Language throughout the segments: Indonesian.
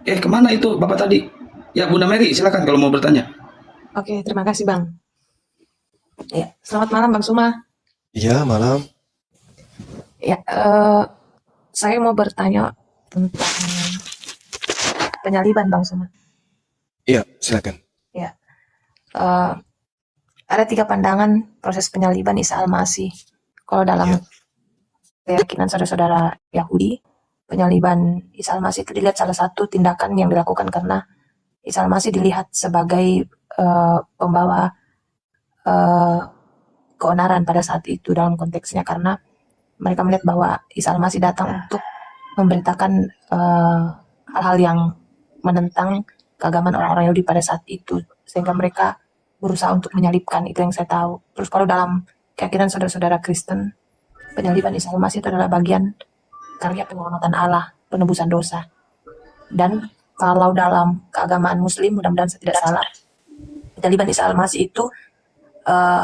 Kemana itu Bapak tadi? Ya, Bunda Mary, silakan kalau mau bertanya. Oke, terima kasih Bang. Ya, selamat malam Bang Suma. Iya, malam. Ya, saya mau bertanya tentang penyaliban Bang Suma. Iya, silakan. Ya, eh, ada 3 pandangan proses penyaliban Isa Al-Masih. Kalau dalam Iya. keyakinan saudara-saudara Yahudi, penyaliban Isa Al-Masih itu dilihat salah satu tindakan yang dilakukan karena Isa Al-Masih dilihat sebagai pembawa keonaran pada saat itu dalam konteksnya, karena mereka melihat bahwa Isa Al-Masih datang untuk memberitakan hal-hal yang menentang keagamaan orang-orang Yahudi pada saat itu, sehingga mereka berusaha untuk menyalibkan. Itu yang saya tahu. Terus kalau dalam keyakinan saudara-saudara Kristen, penyaliban Isa Al-Masih itu adalah bagian karya penyelamatan Allah, penebusan dosa. Dan kalau dalam keagamaan Muslim, mudah-mudahan saya tidak salah, penyaliban Isa Al-Masih itu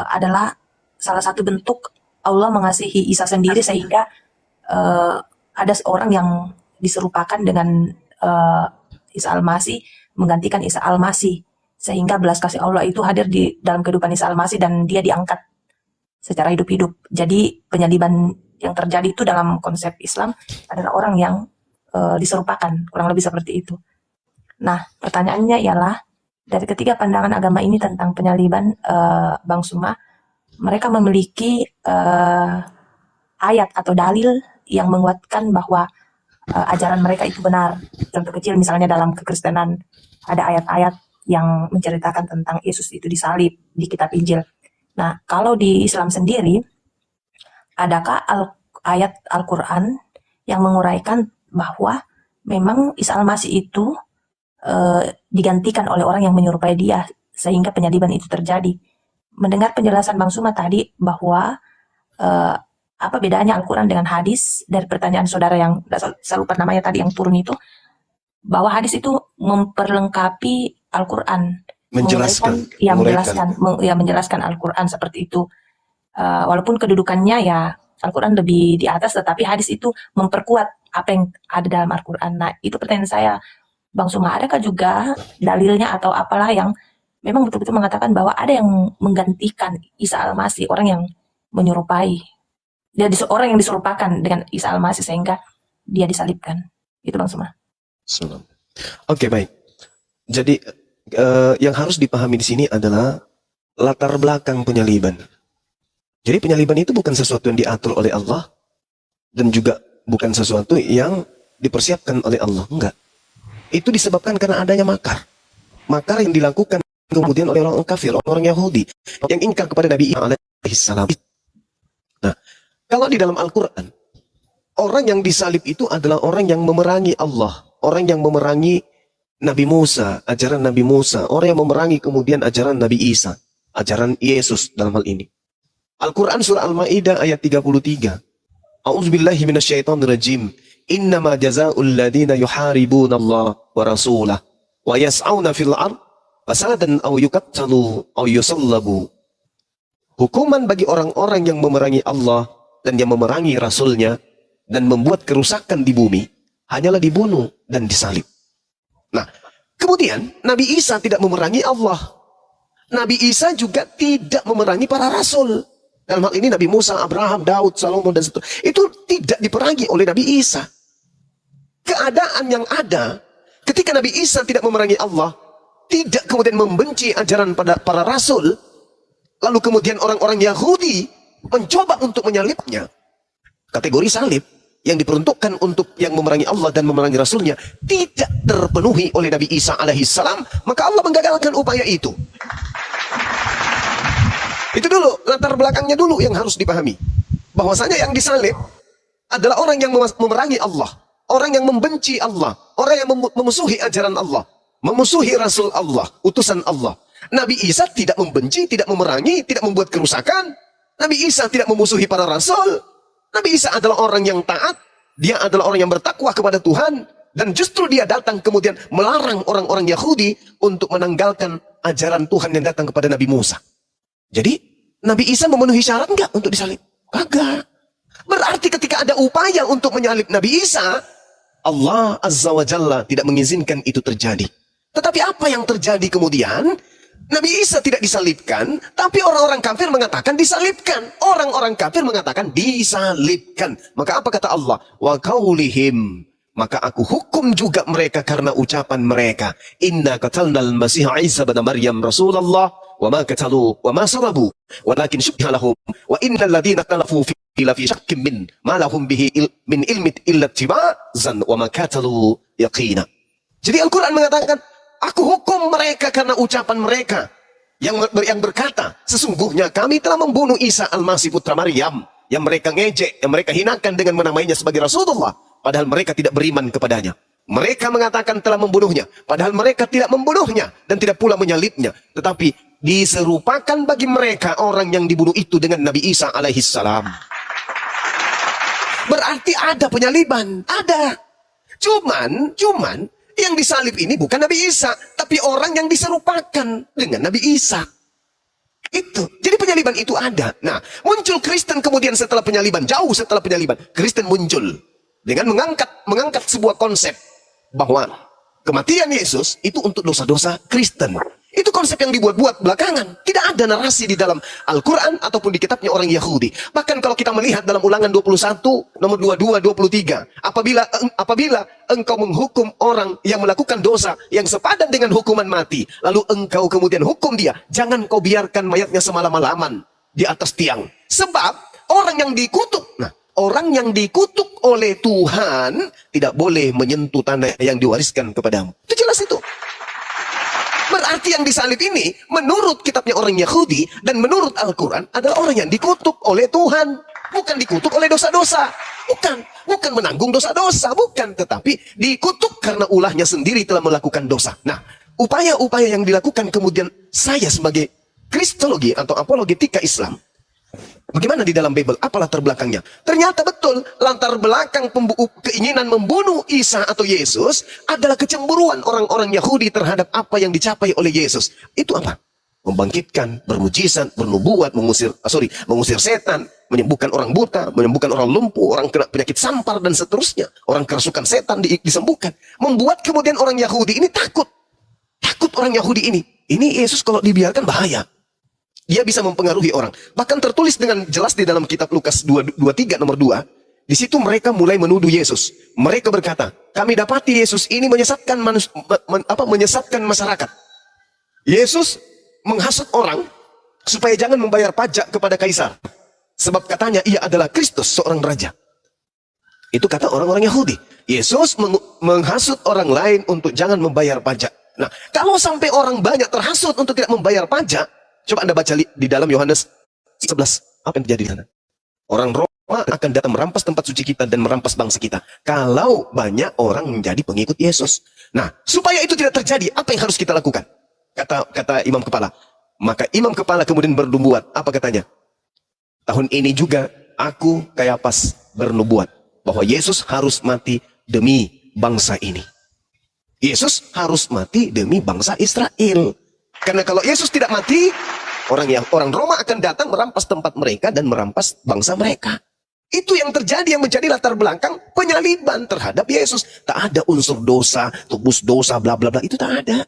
adalah salah satu bentuk Allah mengasihi Isa sendiri, sehingga ada seorang yang diserupakan dengan Isa Al-Masih menggantikan Isa Al-Masih, sehingga belas kasih Allah itu hadir di dalam kehidupan Isa Al-Masih dan dia diangkat secara hidup-hidup. Jadi penyaliban yang terjadi itu dalam konsep Islam adalah orang yang diserupakan, kurang lebih seperti itu. Nah, pertanyaannya ialah, dari ketiga pandangan agama ini tentang penyaliban, Bang Suma, mereka memiliki ayat atau dalil yang menguatkan bahwa ajaran mereka itu benar. Contoh kecil misalnya dalam kekristenan ada ayat-ayat yang menceritakan tentang Yesus itu disalib di kitab Injil. Nah, kalau di Islam sendiri, adakah ayat Al-Quran yang menguraikan bahwa memang Isa Al-Masih itu digantikan oleh orang yang menyerupai dia, sehingga penyaliban itu terjadi? Mendengar penjelasan Bang Suma tadi bahwa apa bedanya Al-Quran dengan hadis, dari pertanyaan saudara yang saya lupa namanya tadi yang turun itu, bahwa hadis itu memperlengkapi Al-Quran, Menjelaskan. menjelaskan Al-Quran seperti itu. Walaupun kedudukannya ya Al-Quran lebih di atas, tetapi hadis itu memperkuat apa yang ada dalam Al-Quran. Nah, itu pertanyaan saya, Bang Suma, adakah juga dalilnya atau apalah yang memang betul-betul mengatakan bahwa ada yang menggantikan Isa Al-Masih, orang yang menyerupai, orang yang diserupakan dengan Isa Al-Masih sehingga dia disalibkan? Itu Bang Suma. Oke, baik. Jadi yang harus dipahami di sini adalah latar belakang penyaliban. Jadi penyaliban itu bukan sesuatu yang diatur oleh Allah dan juga bukan sesuatu yang dipersiapkan oleh Allah. Enggak. Itu disebabkan karena adanya makar. Makar yang dilakukan kemudian oleh orang kafir, orang Yahudi yang ingkar kepada Nabi Isa alaihissalam. Nah, kalau di dalam Al-Quran, orang yang disalib itu adalah orang yang memerangi Allah, orang yang memerangi Nabi Musa, ajaran Nabi Musa, orang yang memerangi kemudian ajaran Nabi Isa, ajaran Yesus dalam hal ini. Al-Quran surah Al-Ma'idah ayat 33. A'udzubillahi minasyaitonirrajim. Innama jazaa'ul ladina yuharibuna Allah wa rasulah wa yas'auna fil ard fasadan aw yuqattalu aw yusallabu. Hukuman bagi orang-orang yang memerangi Allah dan yang memerangi Rasulnya dan membuat kerusakan di bumi hanyalah dibunuh dan disalib. Nah, kemudian Nabi Isa tidak memerangi Allah. Nabi Isa juga tidak memerangi para rasul. Dalam hal ini Nabi Musa, Abraham, Daud, Salomo, dan seterusnya. Itu tidak diperangi oleh Nabi Isa. Keadaan yang ada ketika Nabi Isa tidak memerangi Allah, tidak kemudian membenci ajaran pada para rasul, lalu kemudian orang-orang Yahudi mencoba untuk menyalibnya. Kategori salib yang diperuntukkan untuk yang memerangi Allah dan memerangi Rasulnya tidak terpenuhi oleh Nabi Isa alaihissalam, maka Allah menggagalkan upaya itu. Itu dulu, latar belakangnya dulu yang harus dipahami. Bahwasanya yang disalib adalah orang yang memerangi Allah, orang yang membenci Allah, orang yang memusuhi ajaran Allah, memusuhi Rasul Allah, utusan Allah. Nabi Isa tidak membenci, tidak memerangi, tidak membuat kerusakan. Nabi Isa tidak memusuhi para rasul. Nabi Isa adalah orang yang taat, dia adalah orang yang bertakwa kepada Tuhan, dan justru dia datang kemudian melarang orang-orang Yahudi untuk menanggalkan ajaran Tuhan yang datang kepada Nabi Musa. Jadi, Nabi Isa memenuhi syarat enggak untuk disalib? Kagak. Berarti ketika ada upaya untuk menyalib Nabi Isa, Allah Azza wa Jalla tidak mengizinkan itu terjadi. Tetapi apa yang terjadi kemudian? Nabi Isa tidak disalibkan, tapi orang-orang kafir mengatakan disalibkan. Orang-orang kafir mengatakan disalibkan. Maka apa kata Allah? Wa qaulihim. Maka aku hukum juga mereka karena ucapan mereka. Inna qatalnal Masih Isa bin Maryam Rasulullah wa ma qatalu wa ma salabu walakin syubbiha lahum wa innal ladzina ikhtalafu fi la fi syakkin min ma lahum bihi min ilmin illa ittiba'an wa ma qatalu yaqina. Jadi Al-Qur'an mengatakan, aku hukum mereka karena ucapan mereka yang berkata, sesungguhnya kami telah membunuh Isa Al-Masih putra Maryam, yang mereka ngejek, yang mereka hinakan dengan menamainya sebagai Rasulullah, padahal mereka tidak beriman kepadanya. Mereka mengatakan telah membunuhnya, padahal mereka tidak membunuhnya dan tidak pula menyalibnya, tetapi diserupakan bagi mereka orang yang dibunuh itu dengan Nabi Isa alaihissalam. Berarti ada penyaliban, ada. Cuman yang disalib ini bukan Nabi Isa, tapi orang yang diserupakan dengan Nabi Isa. Itu. Jadi penyaliban itu ada. Nah, muncul Kristen kemudian setelah penyaliban, jauh setelah penyaliban, Kristen muncul dengan mengangkat sebuah konsep bahwa kematian Yesus itu untuk dosa-dosa Kristen. Itu konsep yang dibuat-buat belakangan. Tidak ada narasi di dalam Al-Quran ataupun di kitabnya orang Yahudi. Bahkan kalau kita melihat dalam Ulangan 21, nomor 22, 23. Apabila engkau menghukum orang yang melakukan dosa yang sepadan dengan hukuman mati, lalu engkau kemudian hukum dia, jangan kau biarkan mayatnya semalam-malaman di atas tiang. Sebab orang yang dikutuk, orang yang dikutuk oleh Tuhan tidak boleh menyentuh tanah yang diwariskan kepadamu. Itu jelas itu. Berarti yang disalib ini menurut kitabnya orang Yahudi dan menurut Al-Quran adalah orang yang dikutuk oleh Tuhan. Bukan dikutuk oleh dosa-dosa. Bukan menanggung dosa-dosa. Bukan. Tetapi dikutuk karena ulahnya sendiri telah melakukan dosa. Nah, upaya-upaya yang dilakukan kemudian saya sebagai kristologi atau apologetika Islam, bagaimana di dalam Bible? Apa latar belakangnya? Ternyata betul, latar belakang keinginan membunuh Isa atau Yesus adalah kecemburuan orang-orang Yahudi terhadap apa yang dicapai oleh Yesus. Itu apa? Membangkitkan, bermujizat, bernubuat, mengusir setan, menyembuhkan orang buta, menyembuhkan orang lumpuh, orang kena penyakit sampar dan seterusnya. Orang kerasukan setan disembuhkan. Membuat kemudian orang Yahudi ini takut. Takut orang Yahudi ini. Ini Yesus kalau dibiarkan bahaya. Dia bisa mempengaruhi orang. Bahkan tertulis dengan jelas di dalam kitab Lukas 23 nomor 2. Di situ mereka mulai menuduh Yesus. Mereka berkata, kami dapati Yesus ini menyesatkan masyarakat. Yesus menghasut orang supaya jangan membayar pajak kepada kaisar. Sebab katanya ia adalah Kristus, seorang raja. Itu kata orang-orang Yahudi. Yesus menghasut orang lain untuk jangan membayar pajak. Nah, kalau sampai orang banyak terhasut untuk tidak membayar pajak, coba Anda baca di dalam Yohanes 11. Apa yang terjadi di sana? Orang Roma akan datang merampas tempat suci kita dan merampas bangsa kita. Kalau banyak orang menjadi pengikut Yesus. Nah, supaya itu tidak terjadi, apa yang harus kita lakukan? Kata imam kepala. Maka imam kepala kemudian bernubuat. Apa katanya? Tahun ini juga aku Kayapas bernubuat bahwa Yesus harus mati demi bangsa ini. Yesus harus mati demi bangsa Israel. Karena kalau Yesus tidak mati, orang Roma akan datang merampas tempat mereka dan merampas bangsa mereka. Itu yang terjadi, yang menjadi latar belakang penyaliban terhadap Yesus. Tak ada unsur dosa, tebus dosa, bla bla bla. Itu tak ada.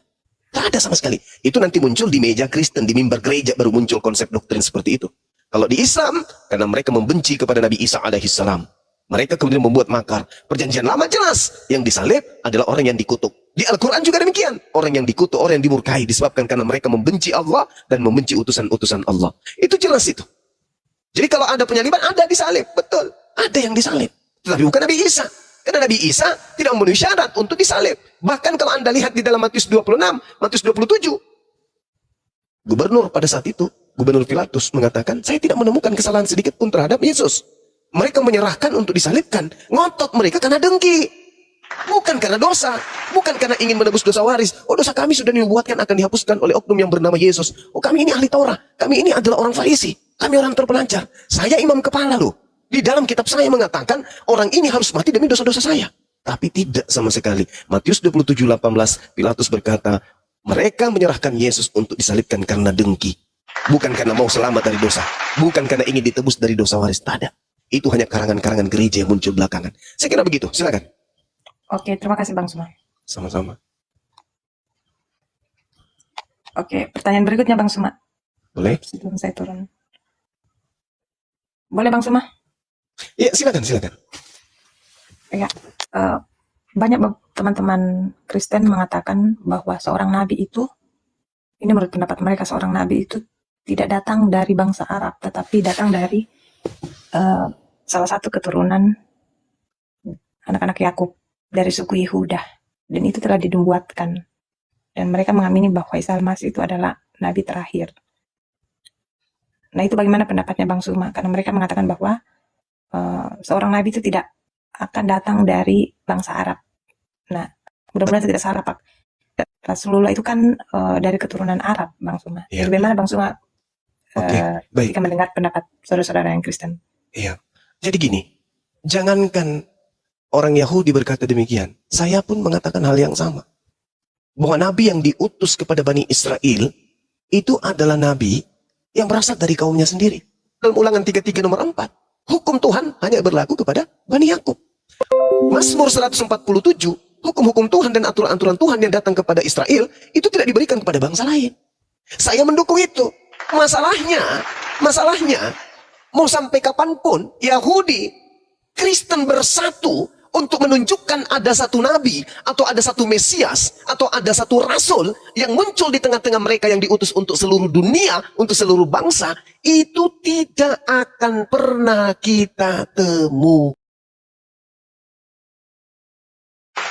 Tak ada sama sekali. Itu nanti muncul di meja Kristen, di mimbar gereja baru muncul konsep doktrin seperti itu. Kalau di Islam, karena mereka membenci kepada Nabi Isa alaihissalam, mereka kemudian membuat makar. Perjanjian lama jelas, yang disalib adalah orang yang dikutuk. Di Al-Quran juga demikian. Orang yang dikutuk, orang yang dimurkai disebabkan karena mereka membenci Allah dan membenci utusan-utusan Allah. Itu jelas itu. Jadi kalau ada penyaliban, ada disalib. Betul. Ada yang disalib. Tetapi bukan Nabi Isa. Karena Nabi Isa tidak memenuhi syarat untuk disalib. Bahkan kalau Anda lihat di dalam Matius 26, Matius 27. Gubernur pada saat itu, Gubernur Pilatus mengatakan, saya tidak menemukan kesalahan sedikit pun terhadap Yesus. Mereka menyerahkan untuk disalibkan. Ngotot mereka karena dengki. Bukan karena dosa. Bukan karena ingin menebus dosa waris. Oh, dosa kami sudah dibuatkan akan dihapuskan oleh oknum yang bernama Yesus. Oh, kami ini ahli Taurat. Kami ini adalah orang Farisi. Kami orang terpelancar. Saya imam kepala loh. Di dalam kitab saya mengatakan orang ini harus mati demi dosa-dosa saya. Tapi tidak sama sekali. Matius 27:18 Pilatus berkata, mereka menyerahkan Yesus untuk disalibkan karena dengki. Bukan karena mau selamat dari dosa. Bukan karena ingin ditebus dari dosa waris. Tak ada. Itu hanya karangan-karangan gereja yang muncul belakangan. Saya kira begitu. Silakan. Oke, terima kasih Bang Suma. Sama-sama. Oke, pertanyaan berikutnya Bang Suma. Boleh? Sebelum saya turun. Boleh Bang Suma? Iya, silakan, silakan. Ya, banyak teman-teman Kristen mengatakan bahwa seorang nabi itu, ini menurut pendapat mereka, seorang nabi itu tidak datang dari bangsa Arab, tetapi datang dari salah satu keturunan anak-anak Yakub dari suku Yehuda, dan itu telah dinubuatkan, dan mereka mengamini bahwa Isa Al-Masih itu adalah nabi terakhir. Nah, itu bagaimana pendapatnya Bang Suma? Karena mereka mengatakan bahwa seorang nabi itu tidak akan datang dari bangsa Arab. Nah, mudah-mudahan saya tidak salah, Pak. Rasulullah itu kan dari keturunan Arab, Bang Suma. Iya. Jadi bagaimana Bang Suma Oke, baik. jika mendengar pendapat saudara-saudara yang Kristen? Iya. Jadi gini, jangankan orang Yahudi berkata demikian, saya pun mengatakan hal yang sama. Bahwa nabi yang diutus kepada Bani Israel itu adalah nabi yang berasal dari kaumnya sendiri. Dalam Ulangan 33 nomor 4, hukum Tuhan hanya berlaku kepada Bani Yakub. Mazmur 147, hukum-hukum Tuhan dan aturan-aturan Tuhan yang datang kepada Israel itu tidak diberikan kepada bangsa lain. Saya mendukung itu. Masalahnya, mau sampai kapanpun Yahudi, Kristen bersatu untuk menunjukkan ada satu nabi, atau ada satu Mesias, atau ada satu rasul yang muncul di tengah-tengah mereka yang diutus untuk seluruh dunia, untuk seluruh bangsa, itu tidak akan pernah kita temukan.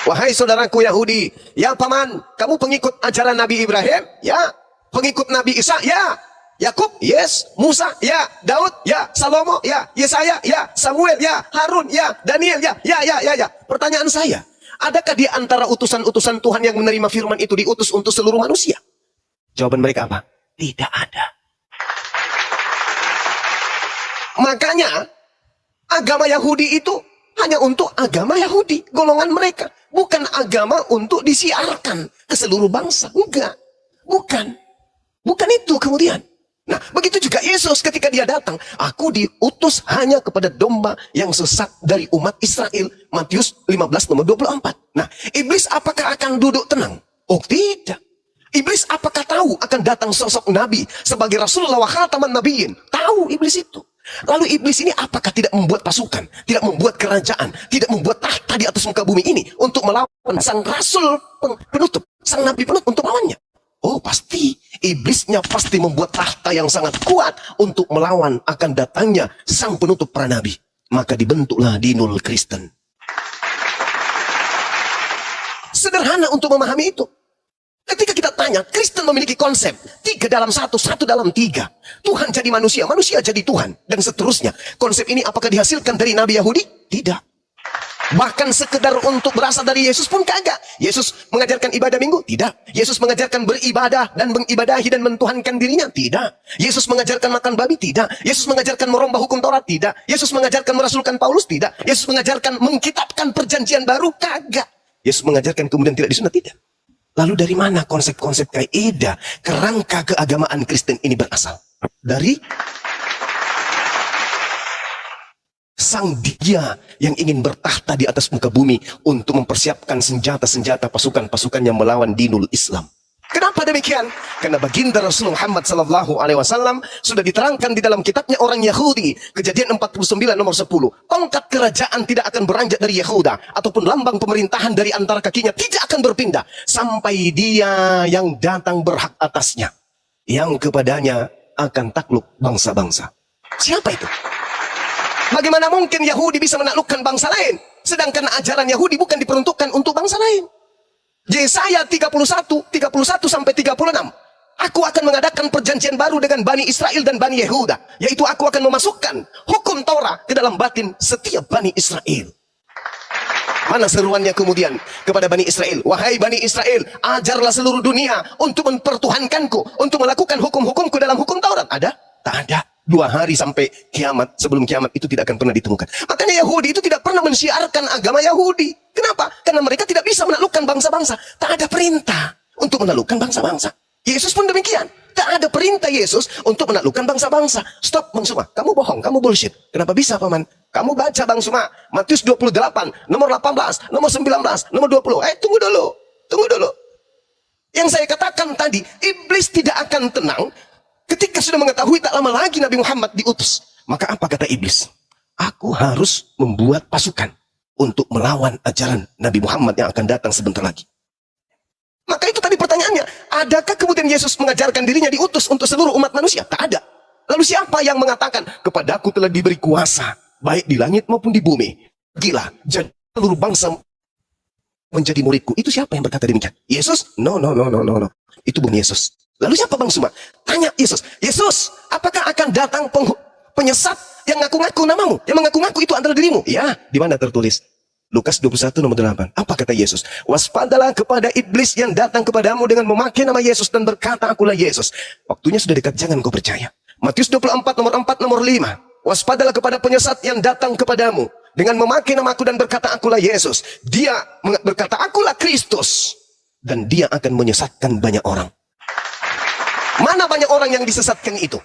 Wahai saudaraku Yahudi, ya paman, kamu pengikut ajaran Nabi Ibrahim? Ya. Pengikut Nabi Isa? Ya. Yakub? Yes. Musa? Ya. Daud? Ya. Salomo? Ya. Yesaya? Ya. Samuel? Ya. Harun? Ya. Daniel? Ya. Ya. Pertanyaan saya, adakah di antara utusan-utusan Tuhan yang menerima firman itu diutus untuk seluruh manusia? Jawaban mereka apa? Tidak ada. Makanya, agama Yahudi itu hanya untuk agama Yahudi, golongan mereka. Bukan agama untuk disiarkan ke seluruh bangsa. Enggak. Bukan itu kemudian. Nah, begitu juga Yesus ketika dia datang. Aku diutus hanya kepada domba yang sesat dari umat Israel. Matius 15 nomor 24. Nah, iblis apakah akan duduk tenang? Oh, tidak. Iblis apakah tahu akan datang sosok Nabi sebagai Rasulullah wa khataman nabiyyin? Tahu iblis itu. Lalu iblis ini apakah tidak membuat pasukan, tidak membuat kerajaan, tidak membuat tahta di atas muka bumi ini untuk melawan sang Rasul penutup, sang Nabi penutup untuk melawannya? Oh pasti, iblisnya pasti membuat tahta yang sangat kuat untuk melawan akan datangnya sang penutup para nabi. Maka dibentuklah dinul Kristen. Sederhana untuk memahami itu. Ketika kita tanya, Kristen memiliki konsep 3 dalam 1, 1 dalam 3. Tuhan jadi manusia, manusia jadi Tuhan, dan seterusnya. Konsep ini apakah dihasilkan dari Nabi Yahudi? Tidak. Bahkan sekedar untuk berasal dari Yesus pun kagak. Yesus mengajarkan ibadah minggu? Tidak. Yesus mengajarkan beribadah dan mengibadahi dan mentuhankan dirinya? Tidak. Yesus mengajarkan makan babi? Tidak. Yesus mengajarkan merombah hukum Taurat? Tidak. Yesus mengajarkan merasulkan Paulus? Tidak. Yesus mengajarkan mengkitabkan perjanjian baru? Kagak. Yesus mengajarkan kemudian tidak disunat? Tidak. Lalu dari mana konsep-konsep kaidah kerangka keagamaan Kristen ini berasal? Dari sang dia yang ingin bertahta di atas muka bumi untuk mempersiapkan senjata-senjata pasukan-pasukan yang melawan dinul Islam. Kenapa demikian? Karena baginda Rasulullah Muhammad SAW sudah diterangkan di dalam kitabnya orang Yahudi, Kejadian 49 nomor 10. Tongkat kerajaan tidak akan beranjak dari Yehuda, ataupun lambang pemerintahan dari antara kakinya tidak akan berpindah sampai dia yang datang berhak atasnya, yang kepadanya akan takluk bangsa-bangsa. Siapa itu? Bagaimana mungkin Yahudi bisa menaklukkan bangsa lain, sedangkan ajaran Yahudi bukan diperuntukkan untuk bangsa lain? Yesaya 31 sampai 36. Aku akan mengadakan perjanjian baru dengan Bani Israel dan Bani Yehuda, yaitu aku akan memasukkan hukum Taurat ke dalam batin setiap Bani Israel. Mana seruannya kemudian kepada Bani Israel? Wahai Bani Israel, ajarlah seluruh dunia untuk mempertuhankanku, untuk melakukan hukum-hukumku dalam hukum Taurat. Ada? Tak ada. 2 hari sampai kiamat, sebelum kiamat itu tidak akan pernah ditemukan. Makanya Yahudi itu tidak pernah mensiarkan agama Yahudi. Kenapa? Karena mereka tidak bisa menaklukkan bangsa-bangsa. Tak ada perintah untuk menaklukkan bangsa-bangsa. Yesus pun demikian. Tak ada perintah Yesus untuk menaklukkan bangsa-bangsa. Stop, Bang Suma. Kamu bohong, kamu bullshit. Kenapa bisa, Paman? Kamu baca Bang Suma, Matius 28, nomor 18, nomor 19, nomor 20. Tunggu dulu. Tunggu dulu. Yang saya katakan tadi, iblis tidak akan tenang ketika sudah mengetahui tak lama lagi Nabi Muhammad diutus. Maka apa kata iblis? Aku harus membuat pasukan untuk melawan ajaran Nabi Muhammad yang akan datang sebentar lagi. Maka itu tadi pertanyaannya, adakah kemudian Yesus mengajarkan dirinya diutus untuk seluruh umat manusia? Tak ada. Lalu siapa yang mengatakan, kepadaku telah diberi kuasa, baik di langit maupun di bumi. Gila, jadi seluruh bangsa menjadi muridku. Itu siapa yang berkata demikian? Yesus? No. Itu bukan Yesus. Lalu siapa Bang Suma? Tanya Yesus. Yesus, apakah akan datang penyesat yang ngaku-ngaku namamu? Yang mengaku-ngaku itu adalah dirimu? Ya, di mana tertulis? Lukas 21 nomor 8. Apa kata Yesus? Waspadalah kepada iblis yang datang kepadamu dengan memakai nama Yesus dan berkata, akulah Yesus. Waktunya sudah dekat, jangan kau percaya. Matius 24 nomor 4 nomor 5. Waspadalah kepada penyesat yang datang kepadamu dengan memakai namaku dan berkata, akulah Yesus. Dia berkata, akulah Kristus. Dan dia akan menyesatkan banyak orang. Mana banyak orang yang disesatkan itu?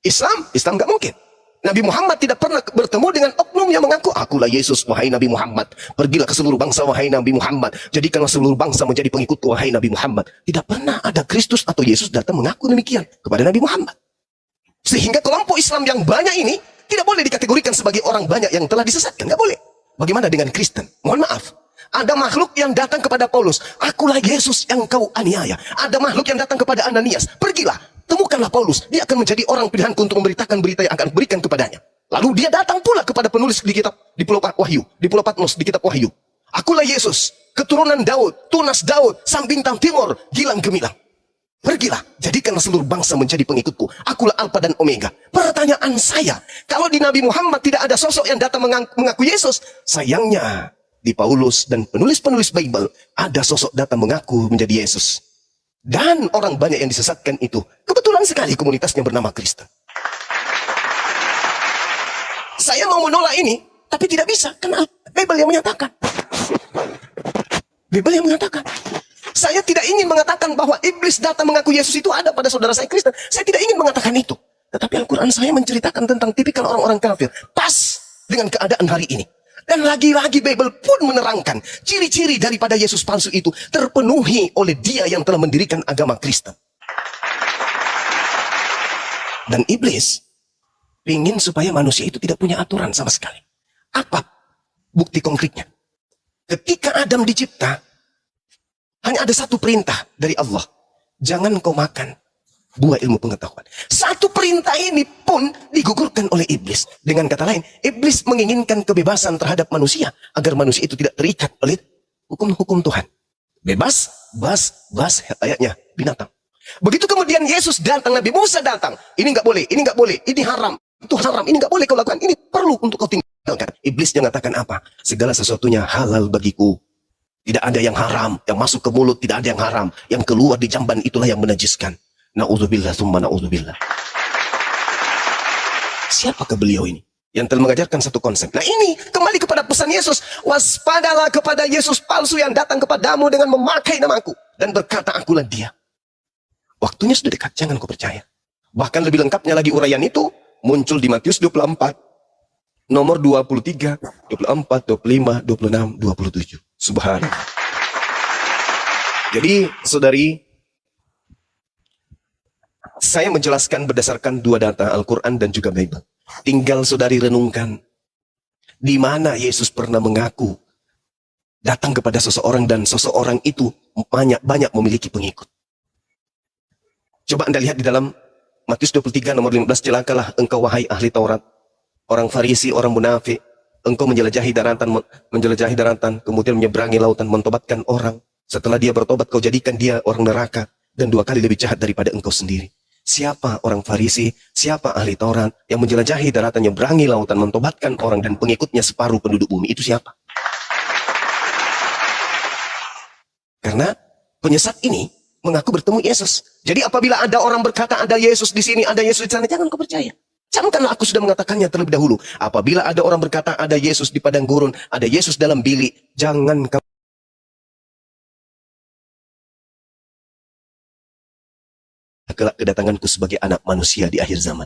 Islam gak mungkin. Nabi Muhammad tidak pernah bertemu dengan oknum yang mengaku, akulah Yesus, wahai Nabi Muhammad. Pergilah ke seluruh bangsa, wahai Nabi Muhammad. Jadikanlah seluruh bangsa menjadi pengikutku, wahai Nabi Muhammad. Tidak pernah ada Kristus atau Yesus datang mengaku demikian kepada Nabi Muhammad. Sehingga kelompok Islam yang banyak ini tidak boleh dikategorikan sebagai orang banyak yang telah disesatkan. Gak boleh. Bagaimana dengan Kristen? Mohon maaf. Ada makhluk yang datang kepada Paulus. Akulah Yesus yang kau aniaya. Ada makhluk yang datang kepada Ananias. Pergilah, temukanlah Paulus. Dia akan menjadi orang pilihanku untuk memberitakan berita yang akan berikan kepadanya. Lalu dia datang pula kepada penulis di kitab di Pulau Wahyu, di Pulau Patmos di kitab Wahyu. Akulah Yesus, keturunan Daud, tunas Daud, sang bintang timur, gilang gemilang. Pergilah, jadikanlah seluruh bangsa menjadi pengikutku. Akulah Alfa dan Omega. Pertanyaan saya, kalau di Nabi Muhammad tidak ada sosok yang datang mengaku Yesus, sayangnya di Paulus dan penulis-penulis Bible ada sosok datang mengaku menjadi Yesus. Dan orang banyak yang disesatkan itu kebetulan sekali komunitasnya bernama Kristen. Saya mau menolak ini, tapi tidak bisa. Kenapa? Bible yang menyatakan. Bible yang mengatakan. Saya tidak ingin mengatakan bahwa iblis datang mengaku Yesus itu ada pada saudara saya Kristen. Saya tidak ingin mengatakan itu. Tetapi Al-Quran saya menceritakan tentang tipikal orang-orang kafir. Pas dengan keadaan hari ini. Dan lagi-lagi Bible pun menerangkan ciri-ciri daripada Yesus palsu itu terpenuhi oleh dia yang telah mendirikan agama Kristen. Dan iblis ingin supaya manusia itu tidak punya aturan sama sekali. Apa bukti konkretnya? Ketika Adam dicipta, hanya ada satu perintah dari Allah. Jangan kau makan buah ilmu pengetahuan. Satu perintah ini pun digugurkan oleh iblis. Dengan kata lain, iblis menginginkan kebebasan terhadap manusia agar manusia itu tidak terikat oleh hukum-hukum Tuhan. Bebas, bas ayatnya binatang. Begitu kemudian Yesus datang, Nabi Musa datang. Ini nggak boleh, ini haram, itu haram, ini nggak boleh kau lakukan, ini perlu untuk kau tinggalkan. Iblis yang mengatakan apa? Segala sesuatunya halal bagiku. Tidak ada yang haram, yang masuk ke mulut tidak ada yang haram, yang keluar di jamban itulah yang menajiskan. Na'udzubillah, summa na'udzubillah. Siapakah beliau ini? Yang telah mengajarkan satu konsep. Nah ini, kembali kepada pesan Yesus. Waspadalah kepada Yesus palsu yang datang kepadamu dengan memakai namaku. Dan berkata, akulah dia. Waktunya sudah dekat, jangan kau percaya. Bahkan lebih lengkapnya lagi uraian itu, muncul di Matius 24. Nomor 23, 24, 25, 26, 27. Subhanallah. Jadi, saudari, saya menjelaskan berdasarkan dua data Al-Quran dan juga Bible. Tinggal saudari renungkan. Di mana Yesus pernah mengaku datang kepada seseorang dan seseorang itu banyak memiliki pengikut. Coba Anda lihat di dalam Matius 23 nomor 15. Celakalah engkau wahai ahli Taurat, orang Farisi, orang munafik. Engkau menjelajahi daratan, kemudian menyeberangi lautan, mentobatkan orang. Setelah dia bertobat, kau jadikan dia orang neraka dan 2 kali lebih jahat daripada engkau sendiri. Siapa orang Farisi, siapa ahli Taurat yang menjelajahi daratan, menyeberangi lautan, mentobatkan orang dan pengikutnya separuh penduduk bumi? Itu siapa? Karena penyesat ini mengaku bertemu Yesus. Jadi apabila ada orang berkata ada Yesus di sini, ada Yesus di sana, jangan kau percaya. Camkanlah, aku sudah mengatakannya terlebih dahulu. Apabila ada orang berkata ada Yesus di padang gurun, ada Yesus dalam bilik, jangan kau kelak kedatanganku sebagai anak manusia di akhir zaman.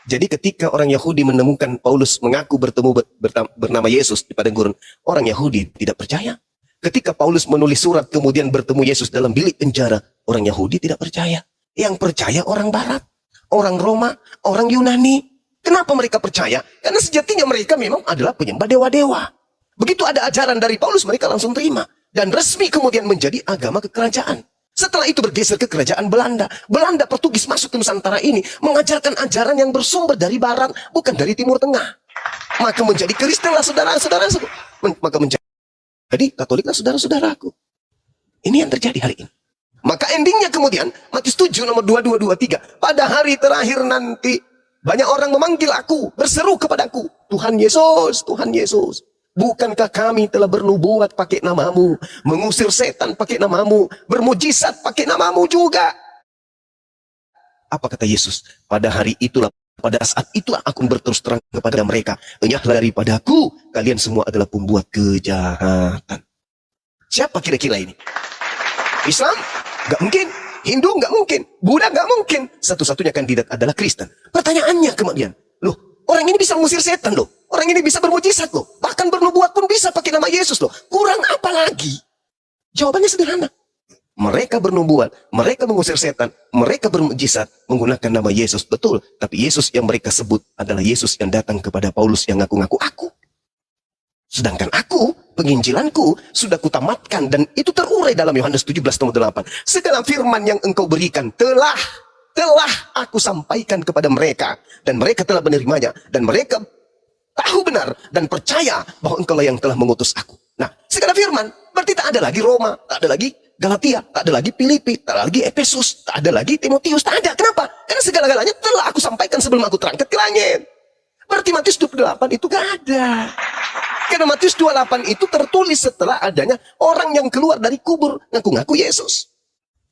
Jadi ketika orang Yahudi menemukan Paulus mengaku bernama Yesus di padang gurun, orang Yahudi tidak percaya. Ketika Paulus menulis surat kemudian bertemu Yesus dalam bilik penjara, orang Yahudi tidak percaya. Yang percaya orang Barat, orang Roma, orang Yunani. Kenapa mereka percaya? Karena sejatinya mereka memang adalah penyembah dewa-dewa. Begitu ada ajaran dari Paulus, mereka langsung terima. Dan resmi kemudian menjadi agama kekerajaan. Setelah itu bergeser ke kerajaan Belanda. Belanda, Portugis masuk ke Nusantara ini mengajarkan ajaran yang bersumber dari Barat, bukan dari Timur Tengah. Maka menjadi Kristen lah saudara-saudara. Maka menjadi Katolik lah saudara-saudaraku. Ini yang terjadi hari ini. Maka endingnya kemudian, Matius 7 nomor 2223. Pada hari terakhir nanti, banyak orang memanggil aku, berseru kepadaku, Tuhan Yesus, Tuhan Yesus. Bukankah kami telah bernubuat pakai namamu, mengusir setan pakai namamu, bermujizat pakai namamu juga? Apa kata Yesus? Pada hari itulah, pada saat itulah aku berterus terang kepada mereka, enyahlah daripadaku, kalian semua adalah pembuat kejahatan. Siapa kira-kira ini? Islam? Gak mungkin. Hindu? Gak mungkin. Buddha? Gak mungkin. Satu-satunya kandidat adalah Kristen. Pertanyaannya kemudian, loh, orang ini bisa mengusir setan loh. Orang ini bisa bermujizat loh. Bahkan bernubuat pun bisa pakai nama Yesus loh. Kurang apa lagi? Jawabannya sederhana. Mereka bernubuat, mereka mengusir setan, mereka bermujizat menggunakan nama Yesus. Betul. Tapi Yesus yang mereka sebut adalah Yesus yang datang kepada Paulus yang ngaku-ngaku aku. Sedangkan aku, penginjilanku, sudah kutamatkan. Dan itu terurai dalam Yohanes 17 ayat 8. Segala firman yang engkau berikan telah aku sampaikan kepada mereka. Dan mereka telah menerimanya. Dan mereka tahu benar dan percaya bahwa engkau lah yang telah mengutus aku. Nah, segala firman berarti tak ada lagi Roma, tak ada lagi Galatia, tak ada lagi Filipi, tak ada lagi Efesus, tak ada lagi Timotius, tak ada. Kenapa? Karena segala-galanya telah aku sampaikan sebelum aku terangkat ke langit. Berarti Matius 28 itu gak ada. Karena Matius 28 itu tertulis setelah adanya orang yang keluar dari kubur ngaku-ngaku Yesus.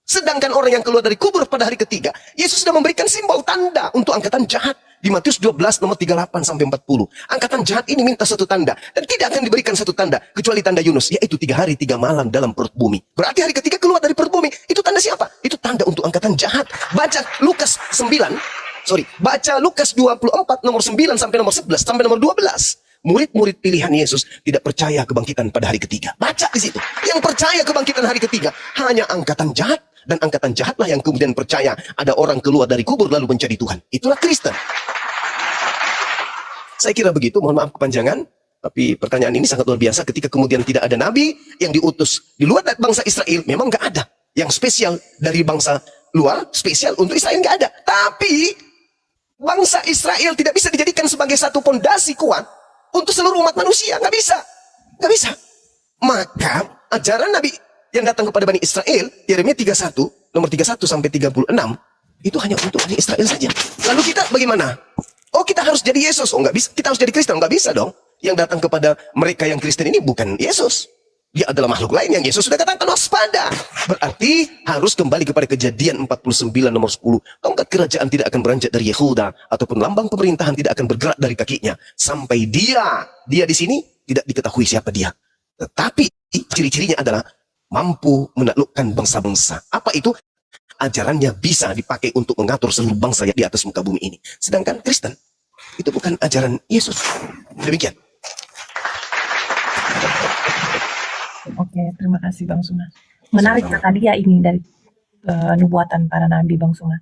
Sedangkan orang yang keluar dari kubur pada hari ketiga, Yesus sudah memberikan simbol tanda untuk angkatan jahat. Di Matius 12 nomor 38 sampai 40. Angkatan jahat ini minta satu tanda. Dan tidak akan diberikan satu tanda. Kecuali tanda Yunus. Yaitu 3 hari 3 malam dalam perut bumi. Berarti hari ketiga keluar dari perut bumi. Itu tanda siapa? Itu tanda untuk angkatan jahat. Baca Lukas 24 nomor 9 sampai nomor 11 sampai nomor 12. Murid-murid pilihan Yesus tidak percaya kebangkitan pada hari ketiga. Baca di situ. Yang percaya kebangkitan hari ketiga hanya angkatan jahat. Dan angkatan jahatlah yang kemudian percaya ada orang keluar dari kubur lalu menjadi Tuhan. Itulah Kristen. Saya kira begitu, mohon maaf kepanjangan. Tapi pertanyaan ini sangat luar biasa ketika kemudian tidak ada nabi yang diutus di luar bangsa Israel. Memang nggak ada. Yang spesial dari bangsa luar, spesial untuk Israel nggak ada. Tapi bangsa Israel tidak bisa dijadikan sebagai satu pondasi kuat untuk seluruh umat manusia. Nggak bisa. Nggak bisa. Maka ajaran nabi yang datang kepada Bani Israel, Yeremia 31, nomor 31 sampai 36, itu hanya untuk Bani Israel saja. Lalu kita bagaimana? Oh, kita harus jadi Yesus. Oh, nggak bisa. Kita harus jadi Kristen. Nggak bisa dong. Yang datang kepada mereka yang Kristen ini bukan Yesus. Dia adalah makhluk lain yang Yesus sudah katakan waspada. Berarti harus kembali kepada Kejadian 49 nomor 10. Tongkat kerajaan tidak akan beranjak dari Yehuda, ataupun lambang pemerintahan tidak akan bergerak dari kakinya. Sampai dia di sini tidak diketahui siapa dia. Tetapi ciri-cirinya adalah mampu menaklukkan bangsa-bangsa. Apa itu? Ajarannya bisa dipakai untuk mengatur seluruh bangsa yang di atas muka bumi ini. Sedangkan Kristen, itu bukan ajaran Yesus. Demikian. Oke, terima kasih Bang Suma. Menarik tadi ya ini dari nubuatan para nabi Bang Suma.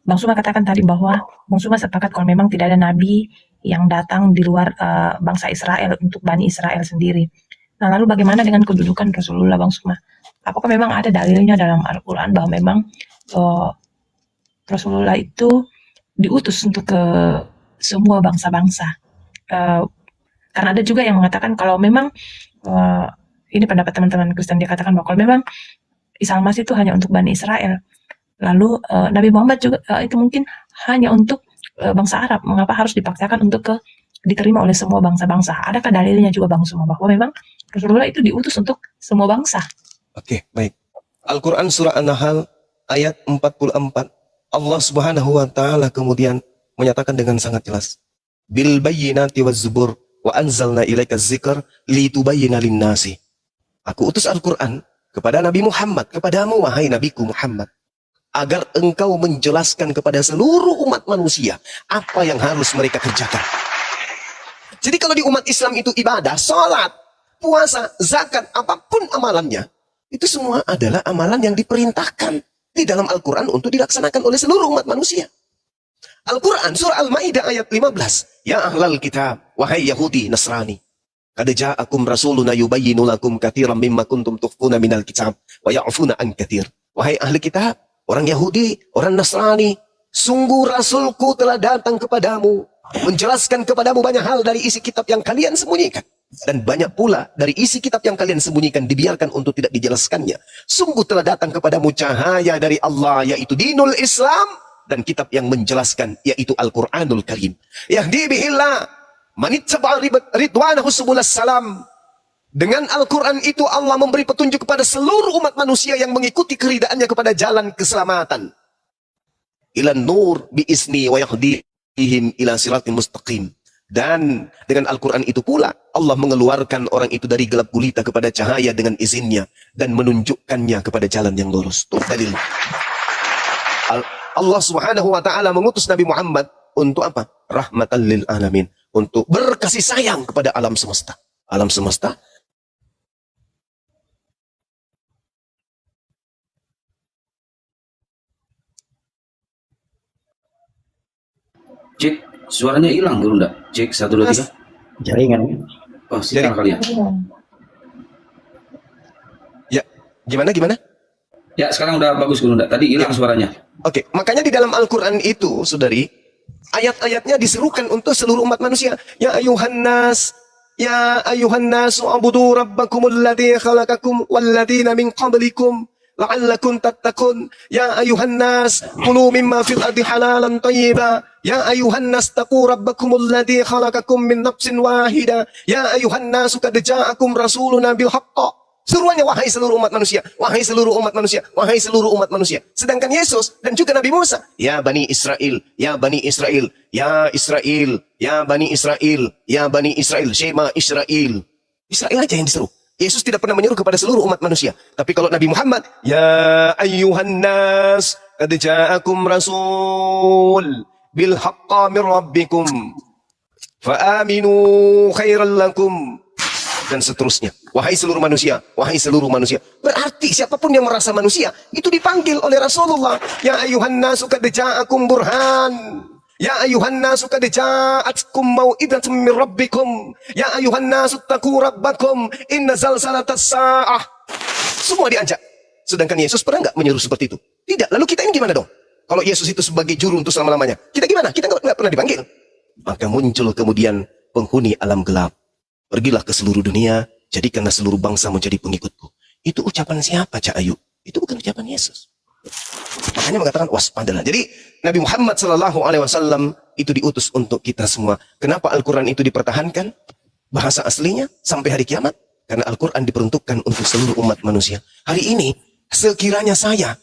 Bang Suma katakan tadi bahwa Bang Suma sepakat kalau memang tidak ada nabi yang datang di luar bangsa Israel untuk Bani Israel sendiri. Nah, lalu bagaimana dengan kedudukan Rasulullah Bang Suma? Apakah memang ada dalilnya dalam Al-Quran bahwa memang Rasulullah itu diutus untuk ke semua bangsa-bangsa? Karena ada juga yang mengatakan kalau memang ini pendapat teman-teman Kristen, dia katakan bahwa kalau memang Isa Al-Masih itu hanya untuk Bani Israel. Lalu Nabi Muhammad juga itu mungkin hanya untuk bangsa Arab. Mengapa harus dipaksakan untuk diterima oleh semua bangsa-bangsa? Adakah dalilnya juga Bang Suma bahwa memang Rasulullah itu diutus untuk semua bangsa? Oke, baik. Al-Quran surah An-Nahl ayat 44. Allah subhanahu wa ta'ala kemudian menyatakan dengan sangat jelas. Bil bayyinati waz zubur wa anzalna ilaika dzikr litubayyana lin-nasi. Aku utus Al-Quran kepada Nabi Muhammad, kepadamu wahai Nabiku Muhammad, agar engkau menjelaskan kepada seluruh umat manusia apa yang harus mereka kerjakan. Jadi kalau di umat Islam itu ibadah, sholat, puasa, zakat, apapun amalannya, itu semua adalah amalan yang diperintahkan di dalam Al-Quran untuk dilaksanakan oleh seluruh umat manusia. Al-Quran surah Al-Ma'idah ayat 15. Ya ahlal kitab, wahai Yahudi, Nasrani. Qad ja'akum rasuluna yubayyinu lakum katsiran mimma kuntum tukhfuna minal kitab wa ya'funa an katsir. Wahai ahli kitab, orang Yahudi, orang Nasrani, sungguh Rasulku telah datang kepadamu, menjelaskan kepadamu banyak hal dari isi kitab yang kalian sembunyikan. Dan banyak pula dari isi kitab yang kalian sembunyikan dibiarkan untuk tidak dijelaskannya. Sungguh telah datang kepadamu cahaya dari Allah, yaitu dinul Islam, dan kitab yang menjelaskan, yaitu Al-Quranul Karim. Yahdi bihillah manittaba ridwanahu subulas salam. Dengan Al-Quran itu Allah memberi petunjuk kepada seluruh umat manusia yang mengikuti keridaannya kepada jalan keselamatan. Ilan nur biizni wa yahdihim ila siratin mustaqim. Dan dengan Al-Quran itu pula Allah mengeluarkan orang itu dari gelap gulita kepada cahaya dengan izinnya dan menunjukkannya kepada jalan yang lurus. Itu dalil. Allah Subhanahu wa taala mengutus Nabi Muhammad untuk apa? Rahmatan lil alamin, untuk berkasih sayang kepada alam semesta. Alam semesta Cek, suaranya hilang dulu enggak? Cek 1 2 3. Jaringan. Oh, sinyal kali ya. ya gimana? Ya, sekarang udah bagus dulu enggak? Tadi hilang suaranya. Oke, makanya di dalam Al-Quran itu, saudari, ayat-ayatnya diserukan untuk seluruh umat manusia. Ya ayuhan nas, u'budu rabbakumul ladzi khalaqakum walladzina min qablikum la'allakum tattaqun. Ya ayuhan nas, kulu mimma fil ardi halalan thayyiba. Ya ayuhan nas, taqu rabbakumul ladzi khalaqakum min nafsin wahida. Ya ayuhan nas, qad ja'akum rasuluna bil haqq. Seruannya, wahai seluruh umat manusia, wahai seluruh umat manusia, wahai seluruh umat manusia. Sedangkan Yesus dan juga Nabi Musa, ya Bani Israel, ya Bani Israel, ya Israel, ya Bani Israel, ya Bani Israel, Shema Israel. Israel aja yang diseru. Yesus tidak pernah menyuruh kepada seluruh umat manusia. Tapi kalau Nabi Muhammad, ya ayyuhan nas, qad ja'akum rasul bil haqqa min rabbikum fa aminu khairan lakum. Dan seterusnya. Wahai seluruh manusia, wahai seluruh manusia. Berarti siapapun yang merasa manusia, itu dipanggil oleh Rasulullah. Ya ayuhan nasu qad ja'akum burhan. Ya ayuhan nasu qad ja'atkum mau'idatun min rabbikum. Ya ayuhan nasu taqu rabbakum. Inna zalzalatas sa'ah. Semua diajak. Sedangkan Yesus pernah nggak menyuruh seperti itu? Tidak. Lalu kita ini gimana dong? Kalau Yesus itu sebagai juru untuk selama-lamanya. Kita gimana? Kita nggak pernah dipanggil. Maka muncul kemudian penghuni alam gelap. Pergilah ke seluruh dunia, jadikanlah seluruh bangsa menjadi pengikutku. Itu ucapan siapa, Cak Ayu? Itu bukan ucapan Yesus. Makanya mengatakan waspadalah. Jadi Nabi Muhammad SAW itu diutus untuk kita semua. Kenapa Al-Quran itu dipertahankan? Bahasa aslinya sampai hari kiamat. Karena Al-Quran diperuntukkan untuk seluruh umat manusia. Hari ini, sekiranya saya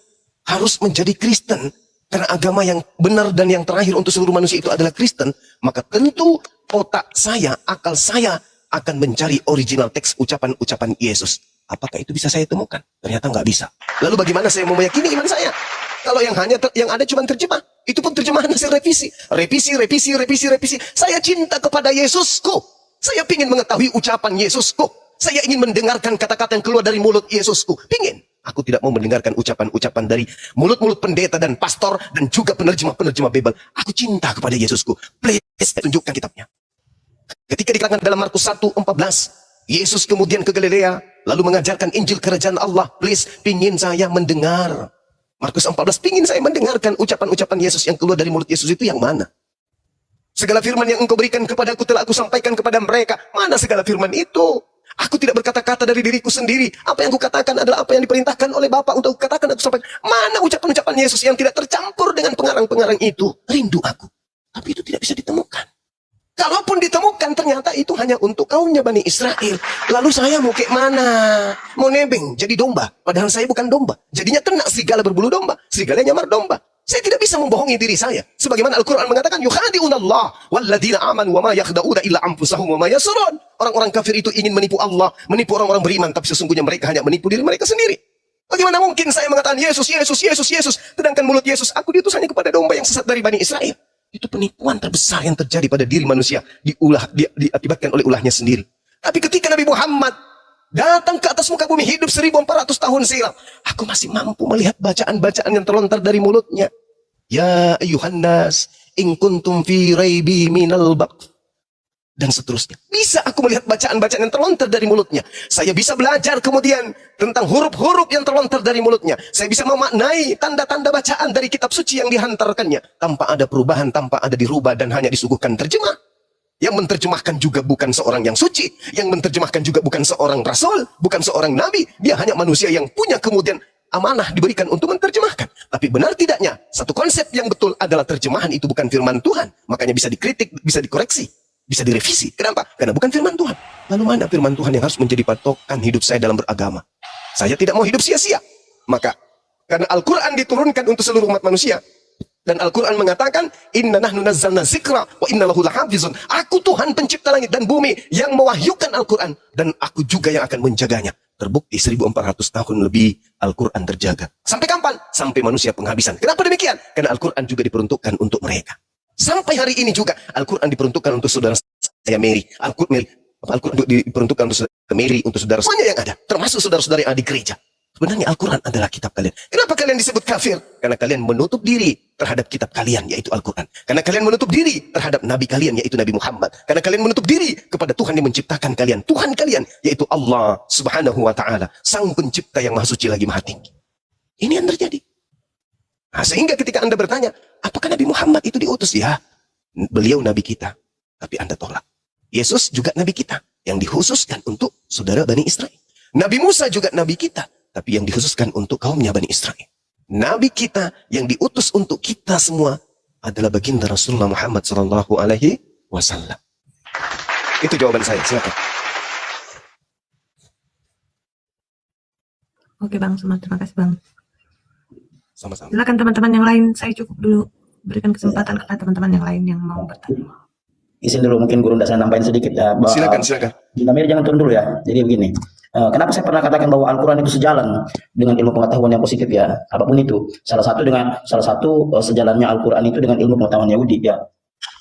harus menjadi Kristen, karena agama yang benar dan yang terakhir untuk seluruh manusia itu adalah Kristen, maka tentu otak saya, akal saya akan mencari original teks ucapan-ucapan Yesus. Apakah itu bisa saya temukan? Ternyata nggak bisa. Lalu bagaimana saya mau meyakini iman saya? Kalau yang yang ada cuma terjemah, itu pun terjemahan hasil revisi. Revisi. Saya cinta kepada Yesusku. Saya ingin mengetahui ucapan Yesusku. Saya ingin mendengarkan kata-kata yang keluar dari mulut Yesusku. Pingin. Aku tidak mau mendengarkan ucapan-ucapan dari mulut-mulut pendeta dan pastor dan juga penerjemah-penerjemah Bible. Aku cinta kepada Yesusku. Please, tunjukkan kitabnya. Ketika dikatakan dalam Markus 1:14, Yesus kemudian ke Galilea, lalu mengajarkan Injil Kerajaan Allah. Please, pingin saya mendengar. Markus 14, pingin saya mendengarkan ucapan-ucapan Yesus yang keluar dari mulut Yesus itu yang mana? Segala firman yang engkau berikan kepadaku telah aku sampaikan kepada mereka. Mana segala firman itu? Aku tidak berkata-kata dari diriku sendiri. Apa yang aku katakan adalah apa yang diperintahkan oleh Bapa untuk aku katakan, aku sampaikan. Mana ucapan-ucapan Yesus yang tidak tercampur dengan pengarang-pengarang itu? Rindu aku. Tapi itu tidak bisa ditemukan. Kalaupun ditemukan, ternyata itu hanya untuk kaumnya Bani Israel. Lalu saya mau kayak mana? Mau nebeng, jadi domba. Padahal saya bukan domba. Jadinya kena serigala berbulu domba. Serigala nyamar domba. Saya tidak bisa membohongi diri saya. Sebagaimana Al-Quran mengatakan, yukhadi'unallah walladzina amanu wa ma yakhda'una illa anfusahum wa ma yasurun. Orang-orang kafir itu ingin menipu Allah, menipu orang-orang beriman. Tapi sesungguhnya mereka hanya menipu diri mereka sendiri. Bagaimana mungkin saya mengatakan Yesus, Yesus, Yesus, Yesus, sedangkan mulut Yesus, aku diutus hanya kepada domba yang sesat dari Bani Israel. Itu penipuan terbesar yang terjadi pada diri manusia, diakibatkan oleh ulahnya sendiri. Tapi ketika Nabi Muhammad datang ke atas muka bumi, hidup 1400 tahun silam, aku masih mampu melihat bacaan-bacaan yang terlontar dari mulutnya. Ya ayuhan nas, in kuntum fi raibi minal baqf, dan seterusnya. Bisa aku melihat bacaan-bacaan yang terlontar dari mulutnya. Saya bisa belajar kemudian tentang huruf-huruf yang terlontar dari mulutnya. Saya bisa memaknai tanda-tanda bacaan dari kitab suci yang dihantarkannya, tanpa ada perubahan, tanpa ada dirubah, dan hanya disuguhkan terjemah. Yang menerjemahkan juga bukan seorang yang suci, yang menerjemahkan juga bukan seorang rasul, bukan seorang nabi. Dia hanya manusia yang punya kemudian amanah diberikan untuk menerjemahkan. Tapi benar tidaknya, satu konsep yang betul adalah terjemahan itu bukan firman Tuhan. Makanya bisa dikritik, bisa dikoreksi, bisa direvisi. Kenapa? Karena bukan firman Tuhan. Lalu mana firman Tuhan yang harus menjadi patokan hidup saya dalam beragama? Saya tidak mau hidup sia-sia. Maka, karena Al-Quran diturunkan untuk seluruh umat manusia, dan Al-Quran mengatakan, Inna nahnu nazzalna zikra wa inna lahu lahafizun. Aku Tuhan pencipta langit dan bumi yang mewahyukan Al-Quran, dan aku juga yang akan menjaganya. Terbukti 1400 tahun lebih Al-Quran terjaga. Sampai kapan? Sampai manusia penghabisan. Kenapa demikian? Karena Al-Quran juga diperuntukkan untuk mereka. Sampai hari ini juga Al-Quran diperuntukkan untuk saudara saya Mary. Al-Quran diperuntukkan untuk saudara Mary, untuk saudara semuanya yang ada, termasuk saudara-saudara yang ada di gereja. Sebenarnya Al-Quran adalah kitab kalian. Kenapa kalian disebut kafir? Karena kalian menutup diri terhadap kitab kalian, yaitu Al-Quran. Karena kalian menutup diri terhadap Nabi kalian, yaitu Nabi Muhammad. Karena kalian menutup diri kepada Tuhan yang menciptakan kalian. Tuhan kalian, yaitu Allah Subhanahu wa Ta'ala, Sang Pencipta yang Maha Suci lagi Maha Tinggi. Ini yang terjadi. Nah, sehingga ketika Anda bertanya, apakah Nabi Muhammad itu diutus? Ya, beliau Nabi kita. Tapi Anda tolak. Yesus juga Nabi kita, yang dikhususkan untuk saudara Bani Israel. Nabi Musa juga Nabi kita, tapi yang dikhususkan untuk kaumnya Bani Israel. Nabi kita yang diutus untuk kita semua adalah baginda Rasulullah Muhammad Sallallahu Alaihi Wasallam. Itu jawaban saya. Silakan. Oke Bang, terima kasih Bang. Sama-sama. Silakan teman-teman yang lain, saya cukup dulu berikan kesempatan kepada teman-teman yang lain yang mau bertanya. Izin dulu mungkin Guru, saya nambahin sedikit ya. Silakan. Bunda Mary jangan turun dulu ya. Jadi begini, kenapa saya pernah katakan bahwa Al-Quran itu sejalan dengan ilmu pengetahuan yang positif ya, apapun itu. Salah satu sejalannya Al-Quran itu dengan ilmu pengetahuan Yahudi ya.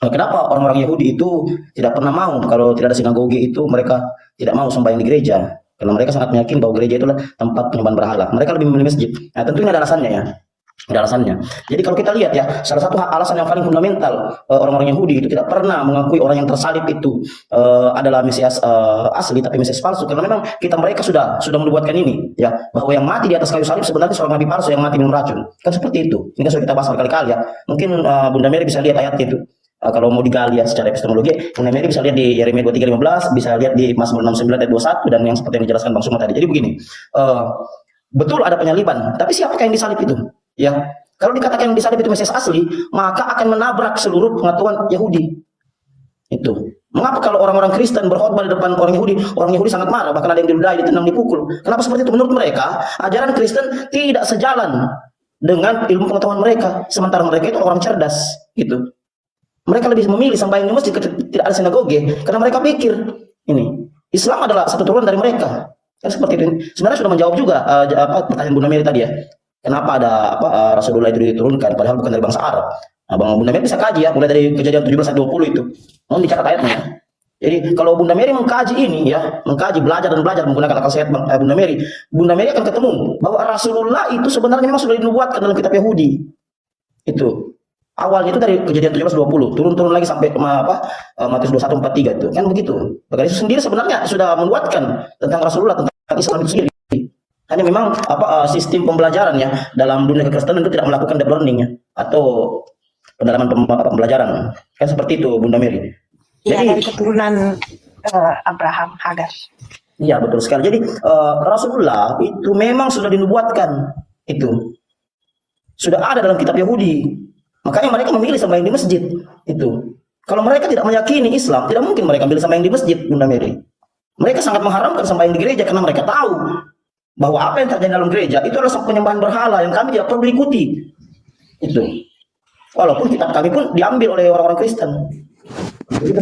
Kenapa orang-orang Yahudi itu tidak pernah mau kalau tidak ada sinagoge itu mereka tidak mau sembahyang di gereja? Karena mereka sangat meyakini bahwa gereja itulah tempat penyembahan berhala. Mereka lebih memilih masjid. Nah, tentunya ada alasannya ya. Ada alasannya. Jadi kalau kita lihat ya, salah satu alasan yang paling fundamental orang-orang Yahudi itu tidak pernah mengakui orang yang tersalib itu adalah Mesias asli tapi Mesias palsu, karena memang mereka sudah menubuatkan ini ya, bahwa yang mati di atas kayu salib sebenarnya seorang nabi palsu yang mati minum racun. Kan seperti itu. Ini kan sudah kita bahas berkali-kali ya. Mungkin Bunda Mary bisa lihat ayatnya itu. Kalau mau digali ya secara epistemologi, Bunda Mary bisa lihat di Yeremia 23:15, bisa lihat di Mazmur 69 ayat 21, dan yang seperti yang dijelaskan Bang Suma tadi. Jadi begini, betul ada penyaliban, tapi siapakah yang disalib itu? Ya, kalau dikatakan yang disalib itu Mesias asli, maka akan menabrak seluruh pengetahuan Yahudi. Itu. Mengapa kalau orang-orang Kristen berkhotbah di depan orang Yahudi sangat marah, bahkan ada yang diludahi, ditendang, dipukul. Kenapa seperti itu? Menurut mereka, ajaran Kristen tidak sejalan dengan ilmu pengetahuan mereka, sementara mereka itu orang cerdas, gitu. Mereka lebih memilih sembahyang di masjid, tidak ada sinagoge, karena mereka pikir ini Islam adalah satu turunan dari mereka. Kan seperti itu. Sebenarnya sudah menjawab juga pertanyaan Bunda Mary tadi ya. Kenapa ada Rasulullah itu diturunkan padahal bukan dari bangsa Arab. Nah, Bunda Mary bisa kaji ya, mulai dari Kejadian 17 ayat 20 itu. Mohon dicatat ayatnya. Jadi kalau Bunda Mary mengkaji ini ya, belajar menggunakan akal sehat Bunda Mary akan ketemu bahwa Rasulullah itu sebenarnya memang sudah dinubuatkan dalam kitab Yahudi. Itu. Awalnya itu dari Kejadian 17:20, turun lagi sampai Matius 21:43 itu. Kan begitu. Bahkan Yesus sendiri sebenarnya sudah menubuatkan tentang Rasulullah, tentang Islam itu sendiri. Hanya memang sistem pembelajaran ya dalam dunia kekristenan itu tidak melakukan deep learning ya, atau pendalaman pembelajaran. Kan seperti itu Bunda Mary. Iya, Jadi dari keturunan Abraham, Hagar. iya betul sekali. Jadi Rasulullah itu memang sudah dinubuatkan, itu sudah ada dalam kitab Yahudi. Makanya mereka memilih sembahyang di masjid itu. Kalau mereka tidak meyakini Islam, tidak mungkin mereka memilih sembahyang di masjid, Bunda Mary. Mereka sangat mengharamkan sembahyang di gereja karena mereka tahu bahwa apa yang terjadi dalam gereja itu adalah penyembahan berhala yang kami tidak perlu ikuti. Itu. Walaupun kitab kami pun diambil oleh orang-orang Kristen. Jadi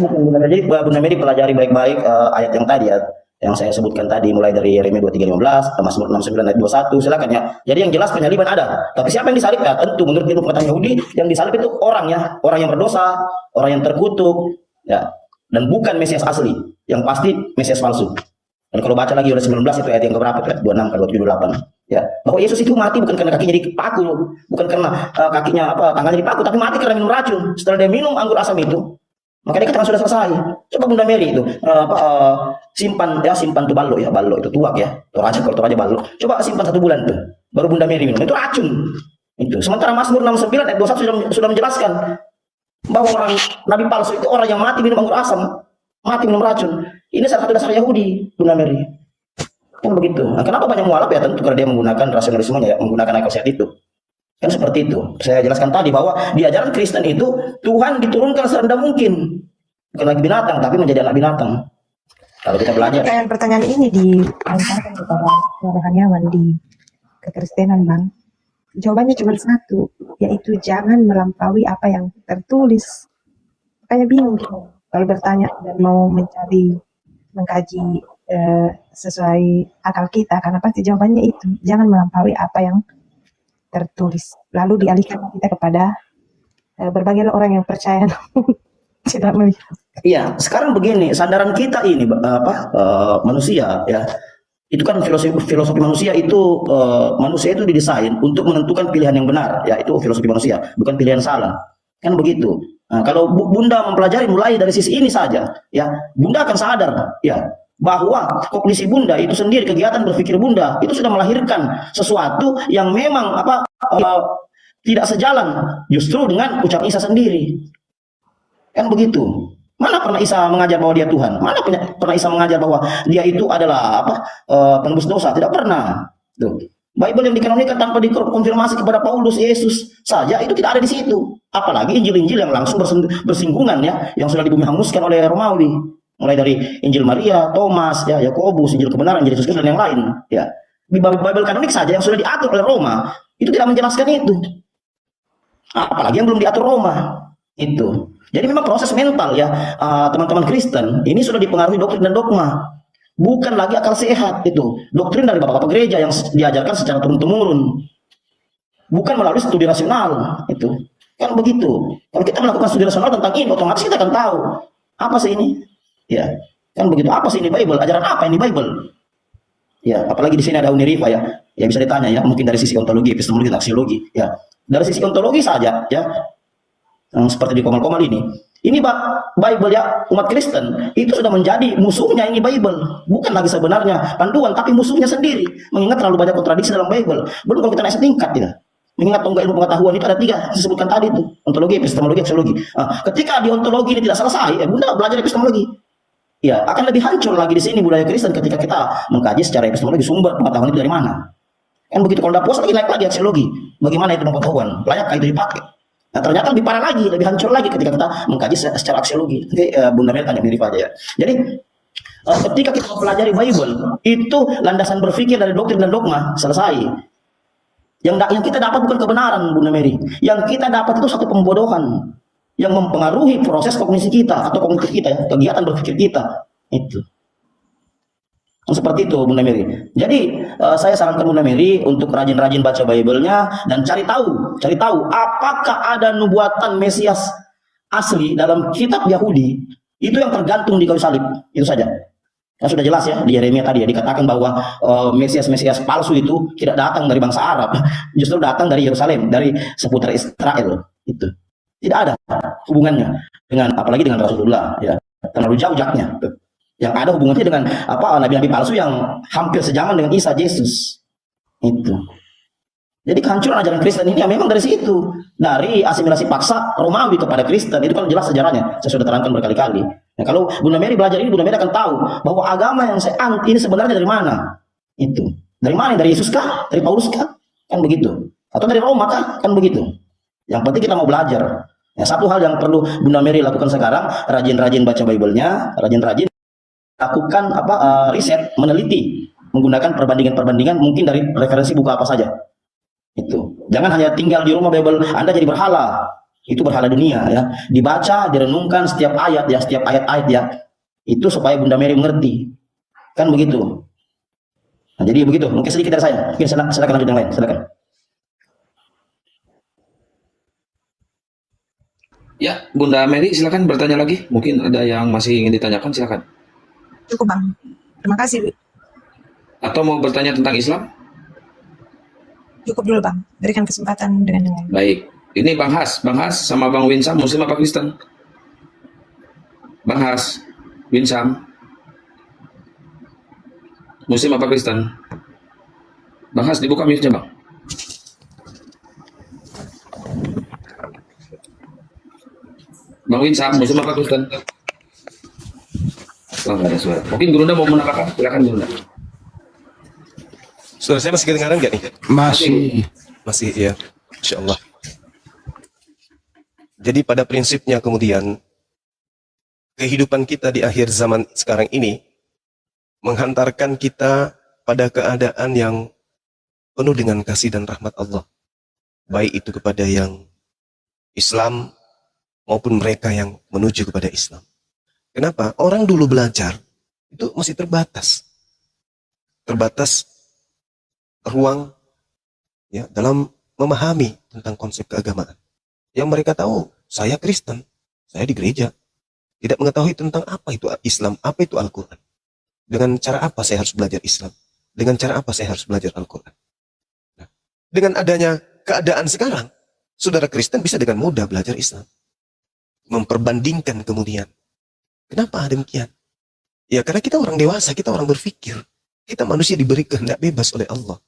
Bunda Mary pelajari baik-baik ayat yang tadi ya, yang saya sebutkan tadi, mulai dari Yeremia 23:15, Mazmur 69 ayat 21, silakan ya. Jadi yang jelas penyaliban ada. Tapi siapa yang disalib? Ya tentu menurut ilmu pengetahuan Yahudi, yang disalib itu orang ya, orang yang berdosa, orang yang terkutuk, ya, dan bukan Mesias asli, yang pasti Mesias palsu. Dan kalau baca lagi Yohanes 19 itu ayat yang keberapa? Ayat 26 ke 28. Ya, bahwa Yesus itu mati bukan karena kakinya dipaku, bukan karena kakinya tangannya dipaku, tapi mati karena minum racun. Setelah dia minum anggur asam itu, maka dia katakan sudah selesai. Coba Bunda Mary itu simpan tuh balok ya, balok itu tuak ya, Toraja balok. Coba simpan 1 bulan tuh, baru Bunda Mary minum. Itu racun. Itu. Sementara Mazmur 69 ayat 21 sudah menjelaskan bahwa orang nabi palsu itu orang yang mati minum anggur asam, mati minum racun. Ini salah satu dasar Yahudi, Bunda Mary. Kan begitu. Nah, kenapa banyak mualaf? Ya tentu karena dia menggunakan rasionalismenya ya, menggunakan akal sehat itu. Kan seperti itu. Saya jelaskan tadi bahwa di ajaran Kristen itu Tuhan diturunkan serendah mungkin. Bukan lagi binatang, tapi menjadi anak binatang. Kalau kita belajar. Pertanyaan ini dilancarkan kepada rohaniawan di kekristenan, Bang. Jawabannya cuma satu, yaitu jangan melampaui apa yang tertulis. Kayak bingung gitu. Kalau bertanya dan mau mengkaji sesuai akal kita, karena pasti jawabannya itu, jangan melampaui apa yang tertulis. Lalu dialihkan kita kepada berbagai orang yang percaya tidak melihat. Iya, sekarang begini, sandaran kita ini manusia ya. Itu kan filosofi manusia itu manusia itu didesain untuk menentukan pilihan yang benar, ya itu filosofi manusia, bukan pilihan salah. Kan begitu. Nah, kalau Bunda mempelajari mulai dari sisi ini saja, ya, Bunda akan sadar ya bahwa kognisi Bunda itu sendiri, kegiatan berpikir Bunda itu sudah melahirkan sesuatu yang memang tidak sejalan justru dengan ucapan Isa sendiri. Kan begitu. Mana pernah Isa mengajar bahwa dia Tuhan? Mana pernah Isa mengajar bahwa dia itu adalah penebus dosa? Tidak pernah. Tuh. Bible yang dikanonikan tanpa dikonfirmasi kepada Paulus, Yesus saja itu tidak ada di situ. Apalagi Injil-Injil yang langsung bersinggungan ya, yang sudah dibumi hanguskan oleh Romawi. Mulai dari Injil Maria, Thomas, ya, Yakobus, Injil kebenaran, Injil Yesus Kristus dan yang lain. Ya, di Bible kanonik saja yang sudah diatur oleh Roma itu tidak menjelaskan itu. Apalagi yang belum diatur Roma itu. Jadi memang proses mental ya teman-teman Kristen ini sudah dipengaruhi doktrin dan dogma, bukan lagi akal sehat itu. Doktrin dari bapak-bapak gereja yang diajarkan secara turun-temurun, bukan melalui studi rasional itu. Kan begitu. Kalau kita melakukan studi rasional tentang ini, otomatis kita akan tahu apa sih ini. Ya, kan begitu. Apa sih ini Bible? Ajaran apa ini Bible? Ya, apalagi di sini ada Unirifa ya. Ya bisa ditanya ya, mungkin dari sisi ontologi, epistemologi, aksiologi. Ya, dari sisi ontologi saja ya. Yang seperti di komal-komal ini Bible ya, umat Kristen itu sudah menjadi musuhnya ini Bible. Bukan lagi sebenarnya panduan, tapi musuhnya sendiri. Mengingat terlalu banyak kontradiksi dalam Bible. Belum kalau kita naik setingkat ya. Mengingat tonggak ilmu pengetahuan itu ada 3 disebutkan tadi itu, ontologi, epistemologi, aksiologi. Ketika di ontologi ini tidak selesai, Bunda belajar epistemologi. Ya, akan lebih hancur lagi di sini budaya Kristen ketika kita mengkaji secara epistemologi sumber pengetahuan itu dari mana. Kan begitu. Kalau udah puas lagi naik lagi aksiologi. Bagaimana itu pengetahuan? Layakkah itu dipakai? Nah, ternyata lebih parah lagi, lebih hancur lagi ketika kita mengkaji secara aksiologi. Nanti Bunda Mel tanya mirip aja ya. Jadi ketika kita mempelajari Bible, itu landasan berpikir dari doktrin dan dogma selesai. Yang kita dapat bukan kebenaran, Bunda Mary. Yang kita dapat itu satu pembodohan yang mempengaruhi proses kognisi kita atau kognitif kita, ya, kegiatan berpikir kita. Itu. Seperti itu Bunda Mary. Jadi saya sarankan Bunda Mary untuk rajin-rajin baca Bible-nya dan cari tahu apakah ada nubuatan Mesias asli dalam kitab Yahudi itu yang tergantung di kayu salib. Itu saja. Yang sudah jelas ya di Yeremia tadi ya, dikatakan bahwa Mesias palsu itu tidak datang dari bangsa Arab, justru datang dari Yerusalem, dari seputar Israel. Itu tidak ada hubungannya dengan, apalagi dengan Rasulullah ya, terlalu jauh jaraknya. Yang ada hubungannya dengan nabi-nabi palsu yang hampir sejaman dengan Isa Yesus. Itu. Jadi kehancuran ajaran Kristen ini ya memang dari situ, dari asimilasi paksa Romawi kepada Kristen. Itu kan jelas sejarahnya, saya sudah terangkan berkali-kali. Nah, kalau Bunda Mary belajar ini, Bunda Mary akan tahu bahwa agama yang saya anti ini sebenarnya dari mana. Itu dari mana? Dari Yesus kah? Dari Paulus kah? Kan begitu. Atau dari Roma kah? Kan begitu. Yang penting kita mau belajar. Ya, satu hal yang perlu Bunda Mary lakukan sekarang, rajin-rajin baca Bible-nya, rajin-rajin lakukan riset, meneliti, menggunakan perbandingan-perbandingan mungkin dari referensi buku apa saja. Itu. Jangan hanya tinggal di rumah Bible Anda jadi berhala. Itu berhala dunia ya. Dibaca, direnungkan setiap ayat ya, setiap ayat-ayat ya. Itu supaya Bunda Mary mengerti. Kan begitu. Nah, jadi begitu. Mungkin sedikit dari saya. Mungkin silakan lanjut yang lain. Silakan. Ya, Bunda Mary silakan bertanya lagi. Mungkin ada yang masih ingin ditanyakan, silakan. Cukup Bang. Terima kasih. Atau mau bertanya tentang Islam? Cukup dulu Bang. Berikan kesempatan dengan yang lain. Baik. Ini Bang Has sama Bang Winsam, Muslim apa Kristen? Bang Has, Winsam, Muslim apa Kristen? Bang Has, dibuka mute-nya Bang. Bang Winsam, Muslim apa Kristen? Wah, nggak ada suara. Mungkin Gurunda mau menambahkan? Silakan Gurunda. Suara saya masih kedengaran nggak nih? Masih. Masih, ya. Insya Allah. Jadi pada prinsipnya kemudian, kehidupan kita di akhir zaman sekarang ini menghantarkan kita pada keadaan yang penuh dengan kasih dan rahmat Allah. Baik itu kepada yang Islam maupun mereka yang menuju kepada Islam. Kenapa? Orang dulu belajar itu masih terbatas. Terbatas ruang ya dalam memahami tentang konsep keagamaan. Yang mereka tahu, saya Kristen, saya di gereja. Tidak mengetahui tentang apa itu Islam, apa itu Al-Quran. Dengan cara apa saya harus belajar Islam? Dengan cara apa saya harus belajar Al-Quran? Nah, dengan adanya keadaan sekarang, saudara Kristen bisa dengan mudah belajar Islam. Memperbandingkan kemudian. Kenapa demikian? Ya karena kita orang dewasa, kita orang berpikir. Kita manusia diberi kehendak bebas oleh Allah.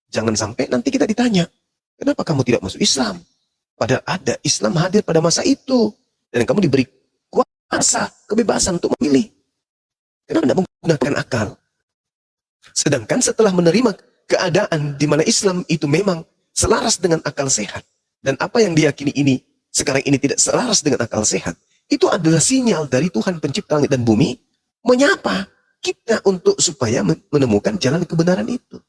Jangan sampai nanti kita ditanya, kenapa kamu tidak masuk Islam? Padahal ada Islam hadir pada masa itu. Dan kamu diberi kuasa, kebebasan untuk memilih. Kenapa tidak menggunakan akal? Sedangkan setelah menerima keadaan di mana Islam itu memang selaras dengan akal sehat. Dan apa yang diyakini ini, sekarang ini tidak selaras dengan akal sehat. Itu adalah sinyal dari Tuhan pencipta langit dan bumi, menyapa kita untuk supaya menemukan jalan kebenaran itu.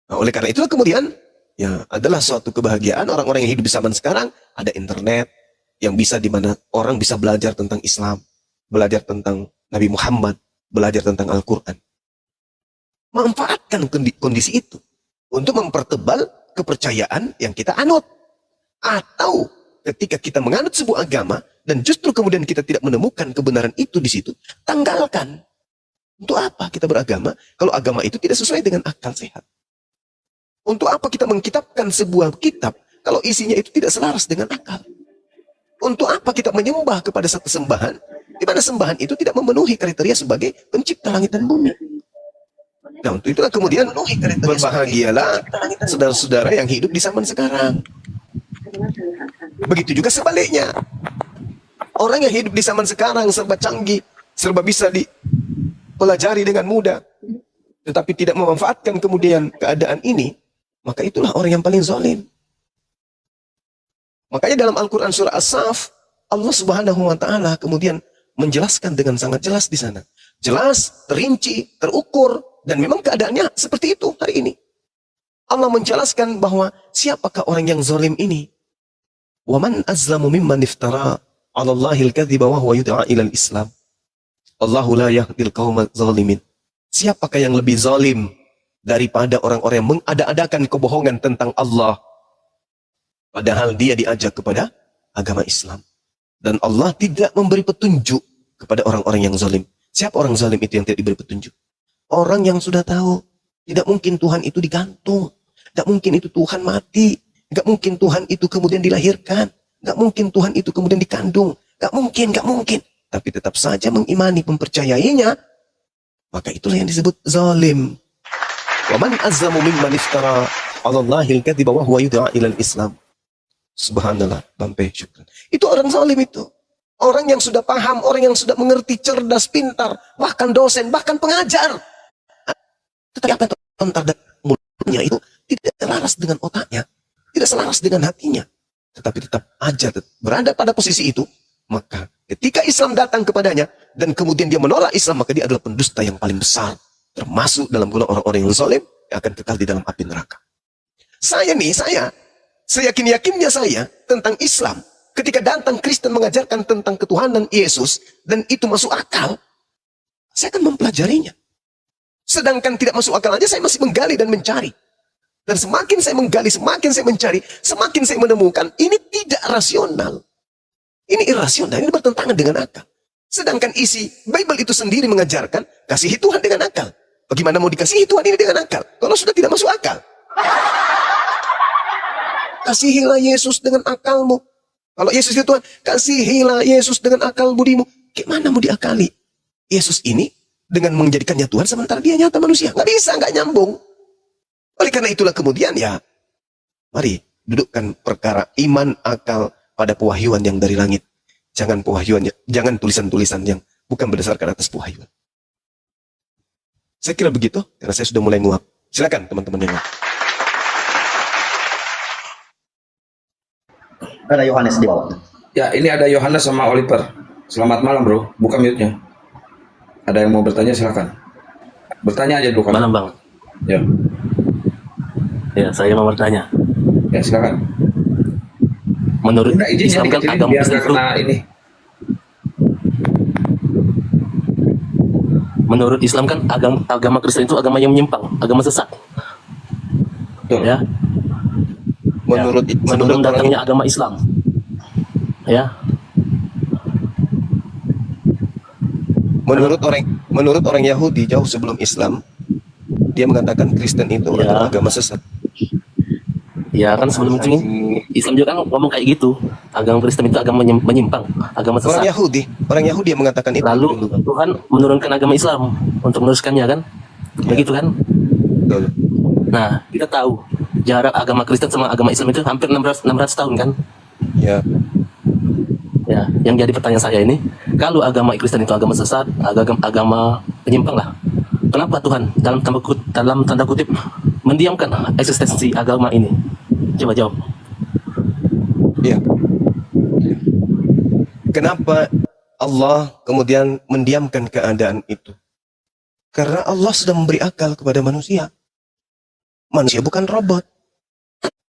Nah, oleh karena itulah kemudian, ya adalah suatu kebahagiaan orang-orang yang hidup di zaman sekarang, ada internet, yang bisa di mana orang bisa belajar tentang Islam, belajar tentang Nabi Muhammad, belajar tentang Al-Quran. Manfaatkan kondisi itu untuk mempertebal kepercayaan yang kita anut. Atau ketika kita menganut sebuah agama dan justru kemudian kita tidak menemukan kebenaran itu di situ, tanggalkan. Untuk apa kita beragama kalau agama itu tidak sesuai dengan akal sehat? Untuk apa kita mengkitabkan sebuah kitab kalau isinya itu tidak selaras dengan akal? Untuk apa kita menyembah kepada satu sembahan di mana sembahan itu tidak memenuhi kriteria sebagai pencipta langit dan bumi? Nah, untuk itulah kemudian berbahagialah saudara-saudara yang hidup di zaman sekarang. Begitu juga sebaliknya. Orang yang hidup di zaman sekarang serba canggih, serba bisa dipelajari dengan mudah, tetapi tidak memanfaatkan kemudian keadaan ini, maka itulah orang yang paling zalim. Makanya dalam Al-Quran surah As-Saff, Allah Subhanahu wa Ta'ala kemudian menjelaskan dengan sangat jelas di sana. Jelas, terinci, terukur, dan memang keadaannya seperti itu hari ini. Allah menjelaskan bahwa siapakah orang yang zalim ini? Wa man azlamu mimman iftara 'ala Allahil kadhiba wa huwa yud'a ila al-Islam. Allahu la yahdil qaumal zalimin. Siapakah yang lebih zalim daripada orang-orang yang mengada-adakan kebohongan tentang Allah, padahal dia diajak kepada agama Islam. Dan Allah tidak memberi petunjuk kepada orang-orang yang zalim. Siapa orang zalim itu yang tidak diberi petunjuk? Orang yang sudah tahu, tidak mungkin Tuhan itu digantung. Tidak mungkin itu Tuhan mati. Tidak mungkin Tuhan itu kemudian dilahirkan. Tidak mungkin Tuhan itu kemudian dikandung. Tidak mungkin, tidak mungkin. Tapi tetap saja mengimani, mempercayainya. Maka itulah yang disebut zalim. Wa man azlamu mimman iftara 'ala Allahil kadhiba wa huwa yud'a ila al-Islam. Subhanallah, Bampe, syukran. Itu orang zalim itu. Orang yang sudah paham, orang yang sudah mengerti, cerdas, pintar, bahkan dosen, bahkan pengajar. Tetapi apa yang terlontar dari mulutnya itu tidak selaras dengan otaknya, tidak selaras dengan hatinya. Tetapi tetap aja berada pada posisi itu. Maka ketika Islam datang kepadanya dan kemudian dia menolak Islam, maka dia adalah pendusta yang paling besar. Termasuk dalam golongan orang-orang yang zalim yang akan kekal di dalam api neraka. Saya seyakin-yakinnya saya tentang Islam. Ketika datang Kristen mengajarkan tentang ketuhanan Yesus dan itu masuk akal, saya akan mempelajarinya. Sedangkan tidak masuk akal aja saya masih menggali dan mencari. Dan semakin saya menggali, semakin saya mencari, semakin saya menemukan ini tidak rasional. Ini irasional, ini bertentangan dengan akal. Sedangkan isi Bible itu sendiri mengajarkan kasihi Tuhan dengan akal. Bagaimana mau dikasihi Tuhan ini dengan akal? Kalau sudah tidak masuk akal. Kasihilah Yesus dengan akalmu. Kalau Yesus itu Tuhan, kasihilah Yesus dengan akal budimu. Gimana mau diakali Yesus ini dengan menjadikannya Tuhan sementara dia nyata manusia? Nggak bisa, nggak nyambung. Oleh karena itulah kemudian ya, mari dudukkan perkara iman akal pada pewahyuan yang dari langit. Jangan jangan tulisan-tulisan yang bukan berdasarkan atas pewahyuan. Saya kira begitu, karena saya sudah mulai nguap. Silakan teman-teman yang lain. Ada Yohanes di bawah. Ya, ini ada Yohanes sama Oliver. Selamat malam, bro. Buka mute-nya. Ada yang mau bertanya, silakan. Bertanya aja dulu kan. Malam bang. Ya, Ya saya mau bertanya. ya silakan. Menurut Udah izinnya Islam kan dikecilin agama biar Islam nggak itu, kena ini. menurut Islam kan agama Kristen itu agama yang menyimpang, agama sesat. Betul. Ya. Menurut Sebelum datangnya agama Islam. Ya. menurut orang Yahudi jauh sebelum Islam, dia mengatakan Kristen itu Ya. adalah agama sesat. Ya kan sebelum itu Islam juga kan ngomong kayak gitu. Agama Kristen itu agama menyimpang, agama Orang sesat. Yahudi yang mengatakan itu Lalu dulu. Tuhan menurunkan agama Islam untuk meneruskannya kan? Begitu kan? Betul. Nah, kita tahu jarak agama Kristen sama agama Islam itu hampir 600 tahun kan? Ya. Ya, yang jadi pertanyaan saya ini, kalau agama Kristen itu agama sesat, agama penyimpang lah, kenapa Tuhan dalam tanda kutip mendiamkan eksistensi agama ini? Coba jawab. Ya. Kenapa Allah kemudian mendiamkan keadaan itu? Karena Allah sudah memberi akal kepada manusia. Manusia bukan robot.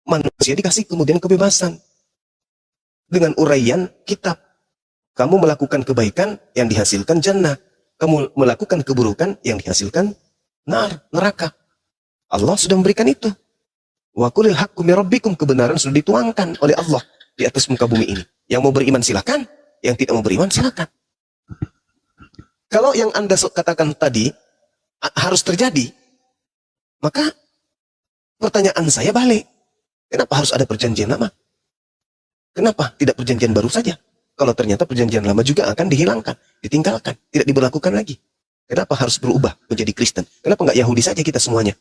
Manusia dikasih kemudian kebebasan. Dengan uraian kitab. Kamu melakukan kebaikan yang dihasilkan jannah. Kamu melakukan keburukan yang dihasilkan neraka. Allah sudah memberikan itu. Wa qulil haqqu min rabbikum, kebenaran sudah dituangkan oleh Allah di atas muka bumi ini. Yang mau beriman silakan, yang tidak mau beriman silakan. Kalau yang Anda katakan tadi harus terjadi, maka pertanyaan saya balik. Kenapa harus ada perjanjian lama? Kenapa tidak perjanjian baru saja? Kalau ternyata perjanjian lama juga akan dihilangkan, ditinggalkan, tidak diberlakukan lagi. Kenapa harus berubah menjadi Kristen? Kenapa nggak Yahudi saja kita semuanya?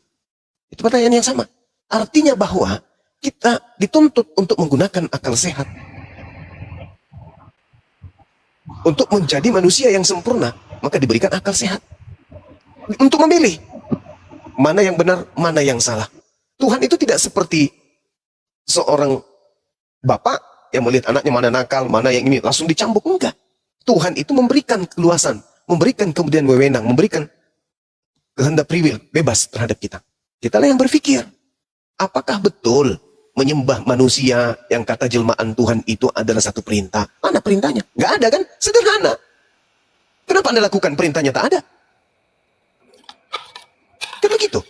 Itu pertanyaan yang sama. Artinya bahwa kita dituntut untuk menggunakan akal sehat. Untuk menjadi manusia yang sempurna, maka diberikan akal sehat. Untuk memilih mana yang benar, mana yang salah. Tuhan itu tidak seperti seorang bapak yang melihat anaknya mana nakal, mana yang ini, langsung dicambuk. Enggak. Tuhan itu memberikan keluasan, memberikan kemudian wewenang, memberikan kehendak free will, bebas terhadap kita. Kitalah yang berpikir, apakah betul menyembah manusia yang kata jelmaan Tuhan itu adalah satu perintah? Mana perintahnya? Enggak ada kan? Sederhana. Kenapa Anda lakukan perintahnya tak ada? Kan begitu.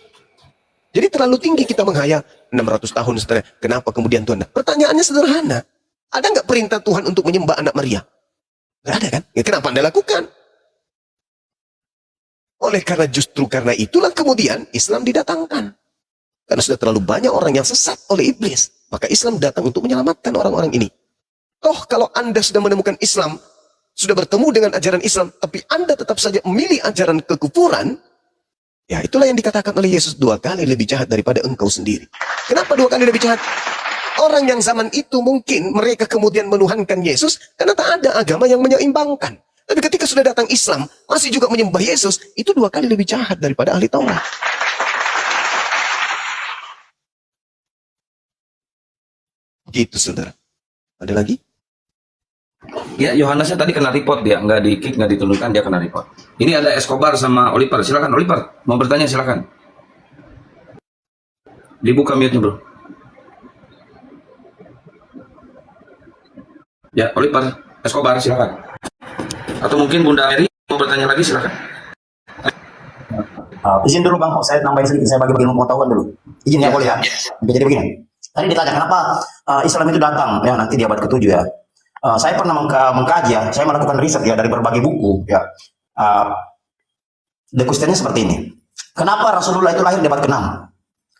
Jadi terlalu tinggi kita menghayal 600 tahun setelah. Kenapa kemudian Tuhan? Pertanyaannya sederhana. Ada nggak perintah Tuhan untuk menyembah anak Maria? Nggak ada kan? Ya, kenapa Anda lakukan? Oleh karena justru karena itulah kemudian Islam didatangkan. Karena sudah terlalu banyak orang yang sesat oleh iblis. Maka Islam datang untuk menyelamatkan orang-orang ini. Toh kalau Anda sudah menemukan Islam, sudah bertemu dengan ajaran Islam, tapi Anda tetap saja memilih ajaran kekufuran, ya itulah yang dikatakan oleh Yesus, 2 kali lebih jahat daripada engkau sendiri. Kenapa 2 kali lebih jahat? Orang yang zaman itu mungkin mereka kemudian menuhankan Yesus karena tak ada agama yang menyeimbangkan. Tapi ketika sudah datang Islam, masih juga menyembah Yesus, itu 2 kali lebih jahat daripada ahli Taurat. Gitu saudara. Ada lagi? Ya, Yohanesnya tadi kena report dia, nggak di kick, nggak diturunkan, dia kena report. Ini ada Escobar sama Oliver, silakan Oliver, mau bertanya silakan. Dibuka mute-nya bro. Ya, Oliver, Escobar silakan. Atau mungkin Bunda Mary mau bertanya lagi silakan. Izin dulu Bang, saya nambahin sedikit, saya bagi ilmu pengetahuan dulu. Izin ya, boleh ya? Oke, jadi begini. Tadi ditanya kenapa Islam itu datang, ya nanti di abad ke-7 ya. Saya pernah mengkaji ya, saya melakukan riset ya dari berbagai buku ya. The questionnya seperti ini. Kenapa Rasulullah itu lahir di abad ke-6?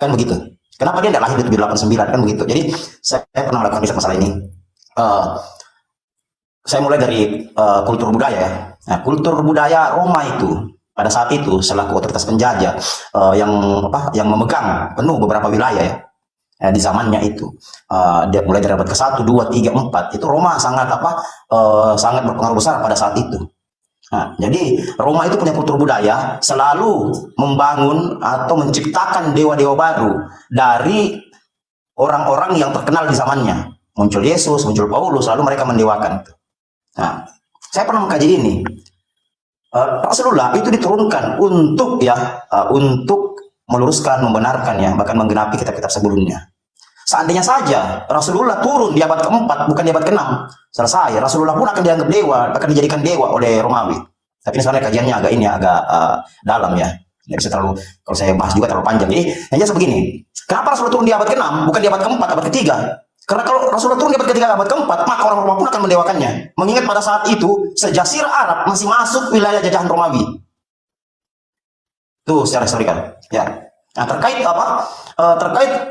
Kan begitu. Kenapa dia tidak lahir di 89? Kan begitu. Jadi saya pernah melakukan riset masalah ini. Saya mulai dari kultur budaya ya. Nah, kultur budaya Roma itu pada saat itu selaku otoritas penjajah yang memegang penuh beberapa wilayah ya. Di zamannya itu dia mulai dari abad ke-1, 2, 3, 4 itu Roma sangat sangat berpengaruh besar pada saat itu. Nah, jadi Roma itu punya kultur budaya selalu membangun atau menciptakan dewa-dewa baru dari orang-orang yang terkenal di zamannya. Muncul Yesus, muncul Paulus, lalu mereka mendewakan itu. Nah, saya pernah mengkaji ini. Rasulullah itu diturunkan untuk untuk meluruskan, membenarkan ya, bahkan menggenapi kitab-kitab sebelumnya. Seandainya saja Rasulullah turun di abad ke-4, bukan di abad ke-6, selesai. Rasulullah pun akan dianggap dewa, akan dijadikan dewa oleh Romawi. Tapi sebenarnya kajiannya agak dalam ya. Tidak bisa terlalu, kalau saya bahas juga terlalu panjang. Jadi hanya sebegini. Kenapa Rasulullah turun di abad ke-6, bukan di abad ke-4, abad ke-3? Karena kalau Rasulullah turun di abad ke-3, abad ke-4, maka orang Roma pun akan mendewakannya. Mengingat pada saat itu sejazirah Arab masih masuk wilayah jajahan Romawi. Itu secara historikal. Ya. Nah, terkait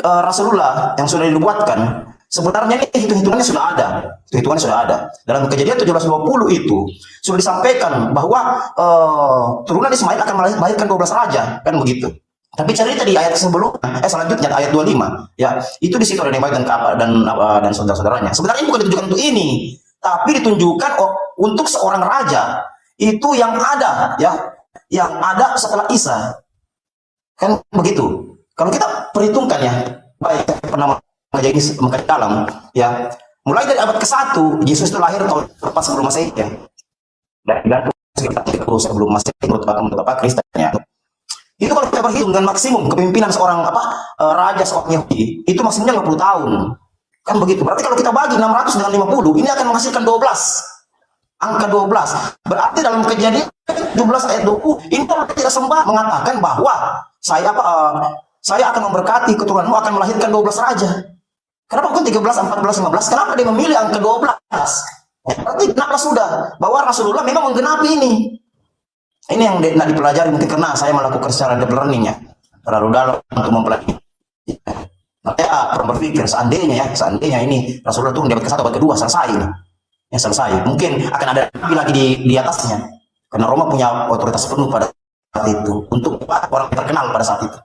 Rasulullah yang sudah dinubuatkan, sebenarnya ini hitungannya sudah ada. Hitungannya sudah ada. Dalam Kejadian 17:20 itu sudah disampaikan bahwa turunan Ismail akan melahirkan 12 raja, kan begitu. Tapi cerita di ayat selanjutnya ayat 25 ya, itu di situ ada Nebaid dan saudara-saudaranya. Sebenarnya bukan ditujukan untuk ini, tapi ditunjukkan untuk seorang raja itu yang ada ya, yang ada setelah Isa. Kan begitu. Kalau kita perhitungkan ya, baik pernah mengkaji dalam ya, mulai dari abad ke-1 Yesus itu lahir tahun 4 sebelum Masehi ya. Dan sekitar 30 sebelum Masehi menurut Kristen ya. Itu kalau kita berhitung dengan maksimum kepemimpinan seorang raja seorang Yahudi, itu maksimumnya 50 tahun. Kan begitu. Berarti kalau kita bagi 600 dengan 50, ini akan menghasilkan 12. Angka 12. Berarti dalam Kejadian 17 ayat 20, ini kalau tidak sembah mengatakan bahwa saya akan memberkati keturunanmu akan melahirkan 12 raja. Kenapa bukan 13, 14, 15? Kenapa dia memilih angka 12? Berarti kenapa sudah bahwa Rasulullah memang menggenapi ini. Ini yang tidak dipelajari mungkin karena saya melakukan secara deep learning ya, terlalu dalam untuk mempelajari. Makanya orang berpikir seandainya ini Rasulullah turun di abad ke-1, abad ke-2 selesai ini. Ya selesai. Mungkin akan ada lagi di atasnya. Karena Roma punya otoritas penuh pada saat itu untuk orang terkenal pada saat itu.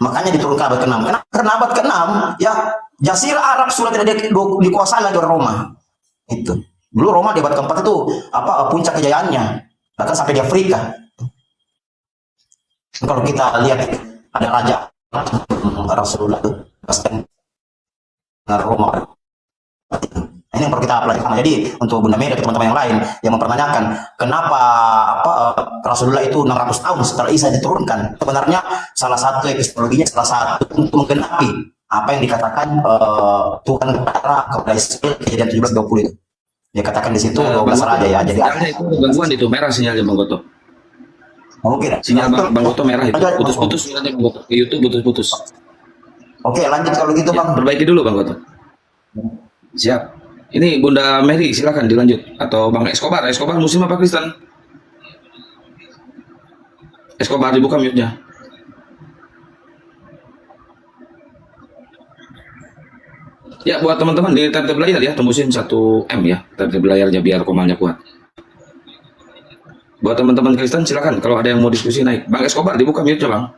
Makanya diturunkan abad ke-6. Karena abad ke-6 ya Jazirah Arab sudah tidak dikuasai lagi oleh Roma. Itu. Dulu Roma di abad ke-4 itu puncak kejayaannya. Bahkan sampai di Afrika. Kalau kita lihat ada raja Rasulullah itu Roma. Ini yang perlu kita pelajari. Jadi untuk Bunda Mary dan teman-teman yang lain yang mempertanyakan kenapa Rasulullah itu 600 tahun setelah Isa diturunkan, sebenarnya salah satu epistemologinya, salah satu untuk menggenapi apa yang dikatakan Tuhan kepada Israel Kejadian 17:20 itu. Dia katakan di situ 12 raja ya. Jadi sinyalnya itu gangguan itu merah sinyalnya Bang Goto. Oke. Sinyal Bang Goto merah itu. Putus-putus sinyalnya Bang Goto. Ke YouTube putus-putus. Oke, lanjut kalau gitu Ya, Bang. perbaiki dulu Bang Goto. Siap. Ini Bunda Mary silakan dilanjut atau Bang Escobar Muslim apa Kristen? Escobar dibuka mute-nya. Ya buat teman-teman di tab layar ya, tembusin 1M ya tab layarnya biar komalnya kuat. Buat teman-teman Kristen silakan kalau ada yang mau diskusi naik. Bang Escobar dibuka mute-nya Bang.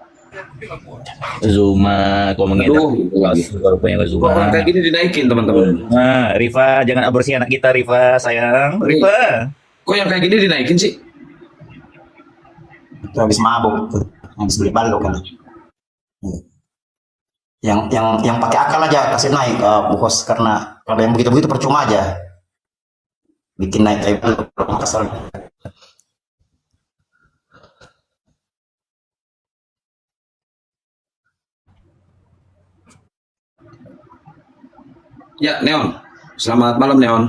Zuma, kau mengedak. Rupanya Zuma. Orang kayak gini dinaikin teman-teman. Nah, Rifa, jangan aborsi anak kita, Rifa, sayang. Rifa. Kok yang kayak gini dinaikin sih? Itu habis mabuk, habis beli balok kan. Yang pakai akal aja kasih naik bos, karena kalau yang begitu percuma aja bikin naik kayak kesel. Ya Neon, selamat malam Neon.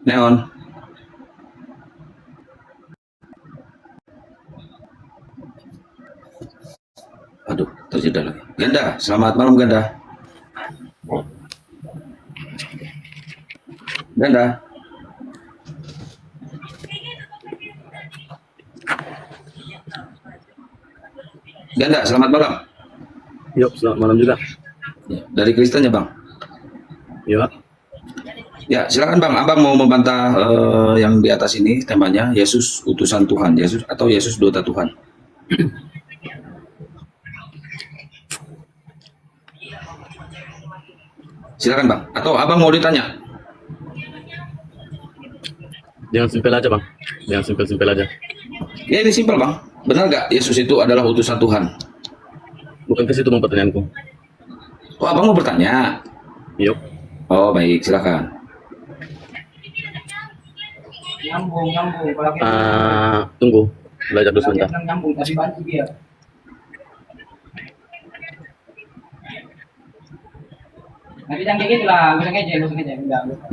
Neon. Aduh, terjeda lagi. Ganda, selamat malam Ganda. Ganda. Ganda, selamat malam. Yuk, selamat malam juga. Ya, dari Kristen ya Bang? Ya, Ya, silakan Bang. Abang mau membantah yang di atas ini temanya Yesus utusan Tuhan, Yesus atau Yesus duta Tuhan. Silakan Bang. Atau Abang mau ditanya? jangan simpel aja bang. Jangan simpel-simpel aja. Ya ini simpel Bang. Benar nggak Yesus itu adalah utusan Tuhan? Bukan ke situ bang pertanyaanku. Oh, Abang mau bertanya? Yuk. Oh, baik. Silakan. Tunggu. Belajar dulu sebentar.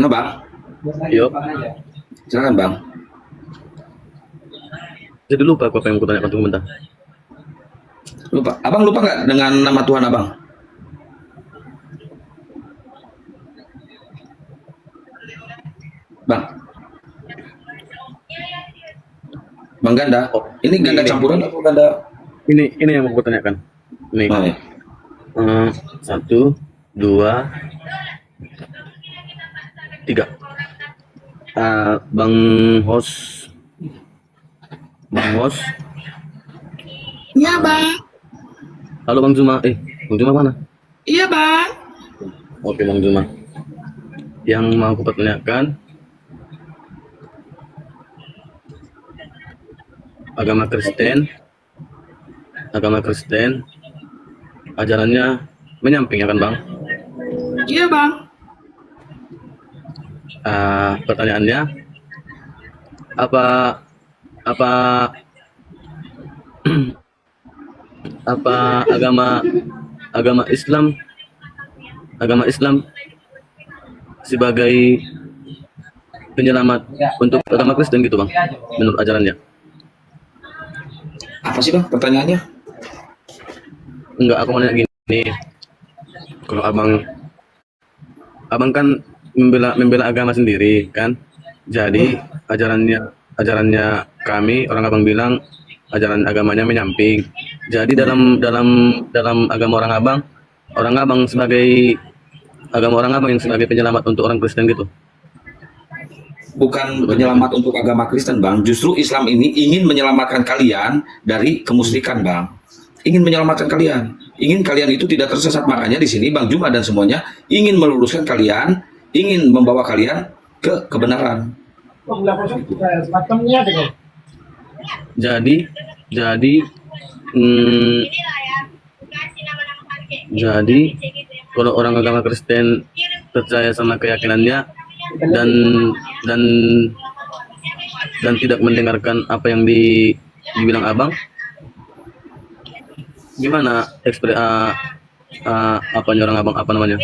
Nah Bang, Yuk. silakan Bang. Jadi lupa aku apa yang aku tanyakan, tunggu bentar. Lupa. Abang lupa nggak dengan nama Tuhan Abang? Bang. Bang Ganda. Oh, Ini ganda ini. campuran atau ganda? Ini yang mau aku tanyakan. Ini. Oh, ya. 1, 2, 3. Bang Hos. Iya Bang. Halo Bang Zuma. Bang Zuma mana? Iya Bang. Oke Bang Zuma. Yang mau aku pertanyakan, agama Kristen, ajarannya menyamping ya kan Bang? Iya Bang. Pertanyaannya, apa agama Islam sebagai penyelamat untuk agama Kristen gitu Bang, menurut ajarannya? Apa sih Bang pertanyaannya? Enggak, aku mau nanya gini. Kalau abang kan membela agama sendiri kan. Jadi ajarannya kami orang abang bilang ajaran agamanya menyamping. Jadi dalam agama orang abang sebagai agama orang abang yang sebagai penyelamat untuk orang Kristen gitu. Bukan penyelamat untuk agama Kristen Bang. Justru Islam ini ingin menyelamatkan kalian dari kemusyrikan Bang. Ingin menyelamatkan kalian. Ingin kalian itu tidak tersesat. Makanya di sini Bang Juma dan semuanya ingin meluruskan kalian, ingin membawa kalian ke kebenaran. Jadi kalau orang agama Kristen percaya sama keyakinannya dan tidak mendengarkan apa yang dibilang abang, gimana orang abang, apa namanya,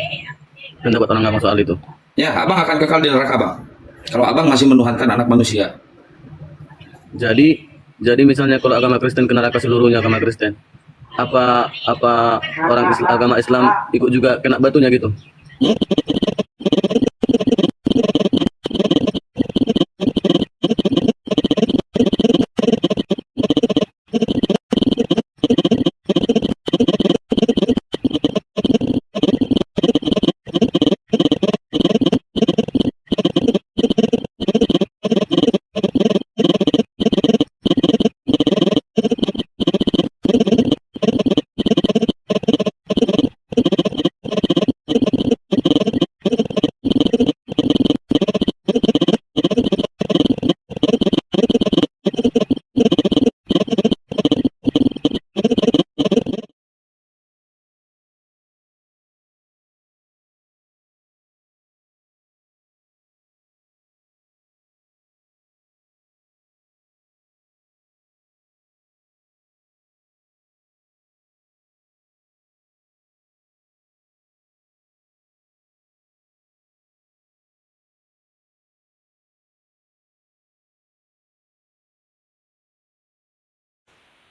pendapat orang abang soal itu? Ya, Abang akan kekal di neraka Bang. Kalau Abang masih menuhankan anak manusia. Jadi misalnya kalau agama Kristen ke neraka seluruhnya agama Kristen, apa agama Islam ikut juga kena batunya gitu?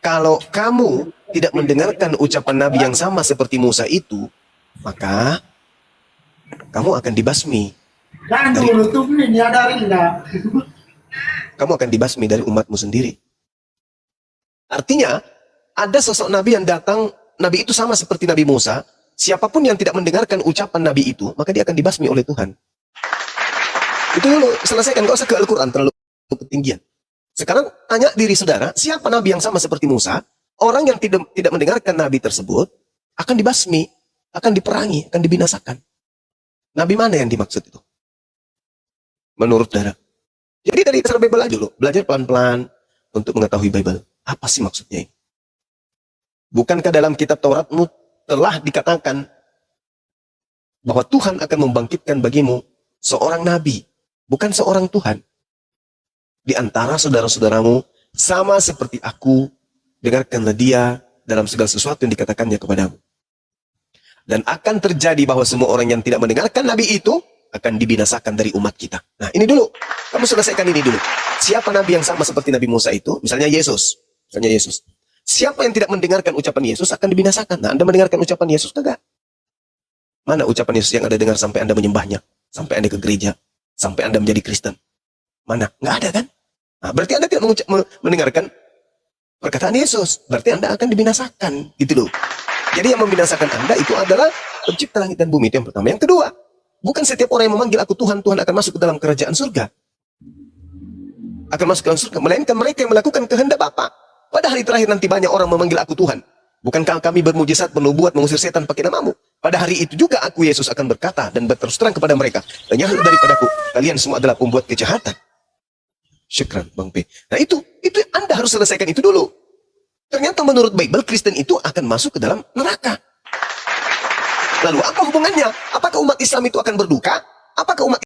kalau kamu tidak mendengarkan ucapan Nabi yang sama seperti Musa itu, maka kamu akan dibasmi. Kamu akan dibasmi dari umatmu sendiri. Artinya, ada sosok Nabi yang datang, Nabi itu sama seperti Nabi Musa. Siapapun yang tidak mendengarkan ucapan Nabi itu, maka dia akan dibasmi oleh Tuhan. Itu dulu, selesaikan. Gak usah ke Al-Quran, terlalu ketinggian. Sekarang tanya diri saudara, siapa Nabi yang sama seperti Musa? Orang yang tidak mendengarkan Nabi tersebut akan dibasmi, akan diperangi, akan dibinasakan. Nabi mana yang dimaksud itu? Menurut saudara. Jadi dari dasar Bible aja dulu, belajar pelan-pelan untuk mengetahui Bible. Apa sih maksudnya ini? Bukankah dalam kitab Tauratmu telah dikatakan bahwa Tuhan akan membangkitkan bagimu seorang Nabi, bukan seorang Tuhan. Di antara saudara-saudaramu, sama seperti aku, dengarkanlah dia dalam segala sesuatu yang dikatakannya kepadamu. Dan akan terjadi bahwa semua orang yang tidak mendengarkan Nabi itu akan dibinasakan dari umat kita. Nah, ini dulu. Kamu selesaikan ini dulu. Siapa Nabi yang sama seperti Nabi Musa itu? Misalnya Yesus. Siapa yang tidak mendengarkan ucapan Yesus akan dibinasakan. Nah, Anda mendengarkan ucapan Yesus kagak? Mana ucapan Yesus yang Anda dengar sampai Anda menyembahnya? Sampai Anda ke gereja? Sampai Anda menjadi Kristen? Mana? Nggak ada kan? Nah, berarti Anda tidak mendengarkan perkataan Yesus. Berarti Anda akan dibinasakan. Gitu loh. Jadi yang membinasakan Anda itu adalah pencipta langit dan bumi. Itu yang pertama. Yang kedua, bukan setiap orang yang memanggil aku Tuhan, Tuhan akan masuk ke dalam kerajaan surga. Akan masuk ke dalam surga. Melainkan mereka yang melakukan kehendak Bapa. Pada hari terakhir nanti banyak orang memanggil aku Tuhan. Bukankah kami bermujizat, bernubuat, mengusir setan pakai namamu? Pada hari itu juga aku Yesus akan berkata dan berterus terang kepada mereka. Lenyahlah daripadaku, kalian semua adalah pembuat kejahatan. Syukran Bang P. Nah itu Anda harus selesaikan itu dulu. Ternyata menurut Bible, Kristen itu akan masuk ke dalam neraka. Lalu apa hubungannya? Apakah umat Islam itu akan berduka? Apakah umat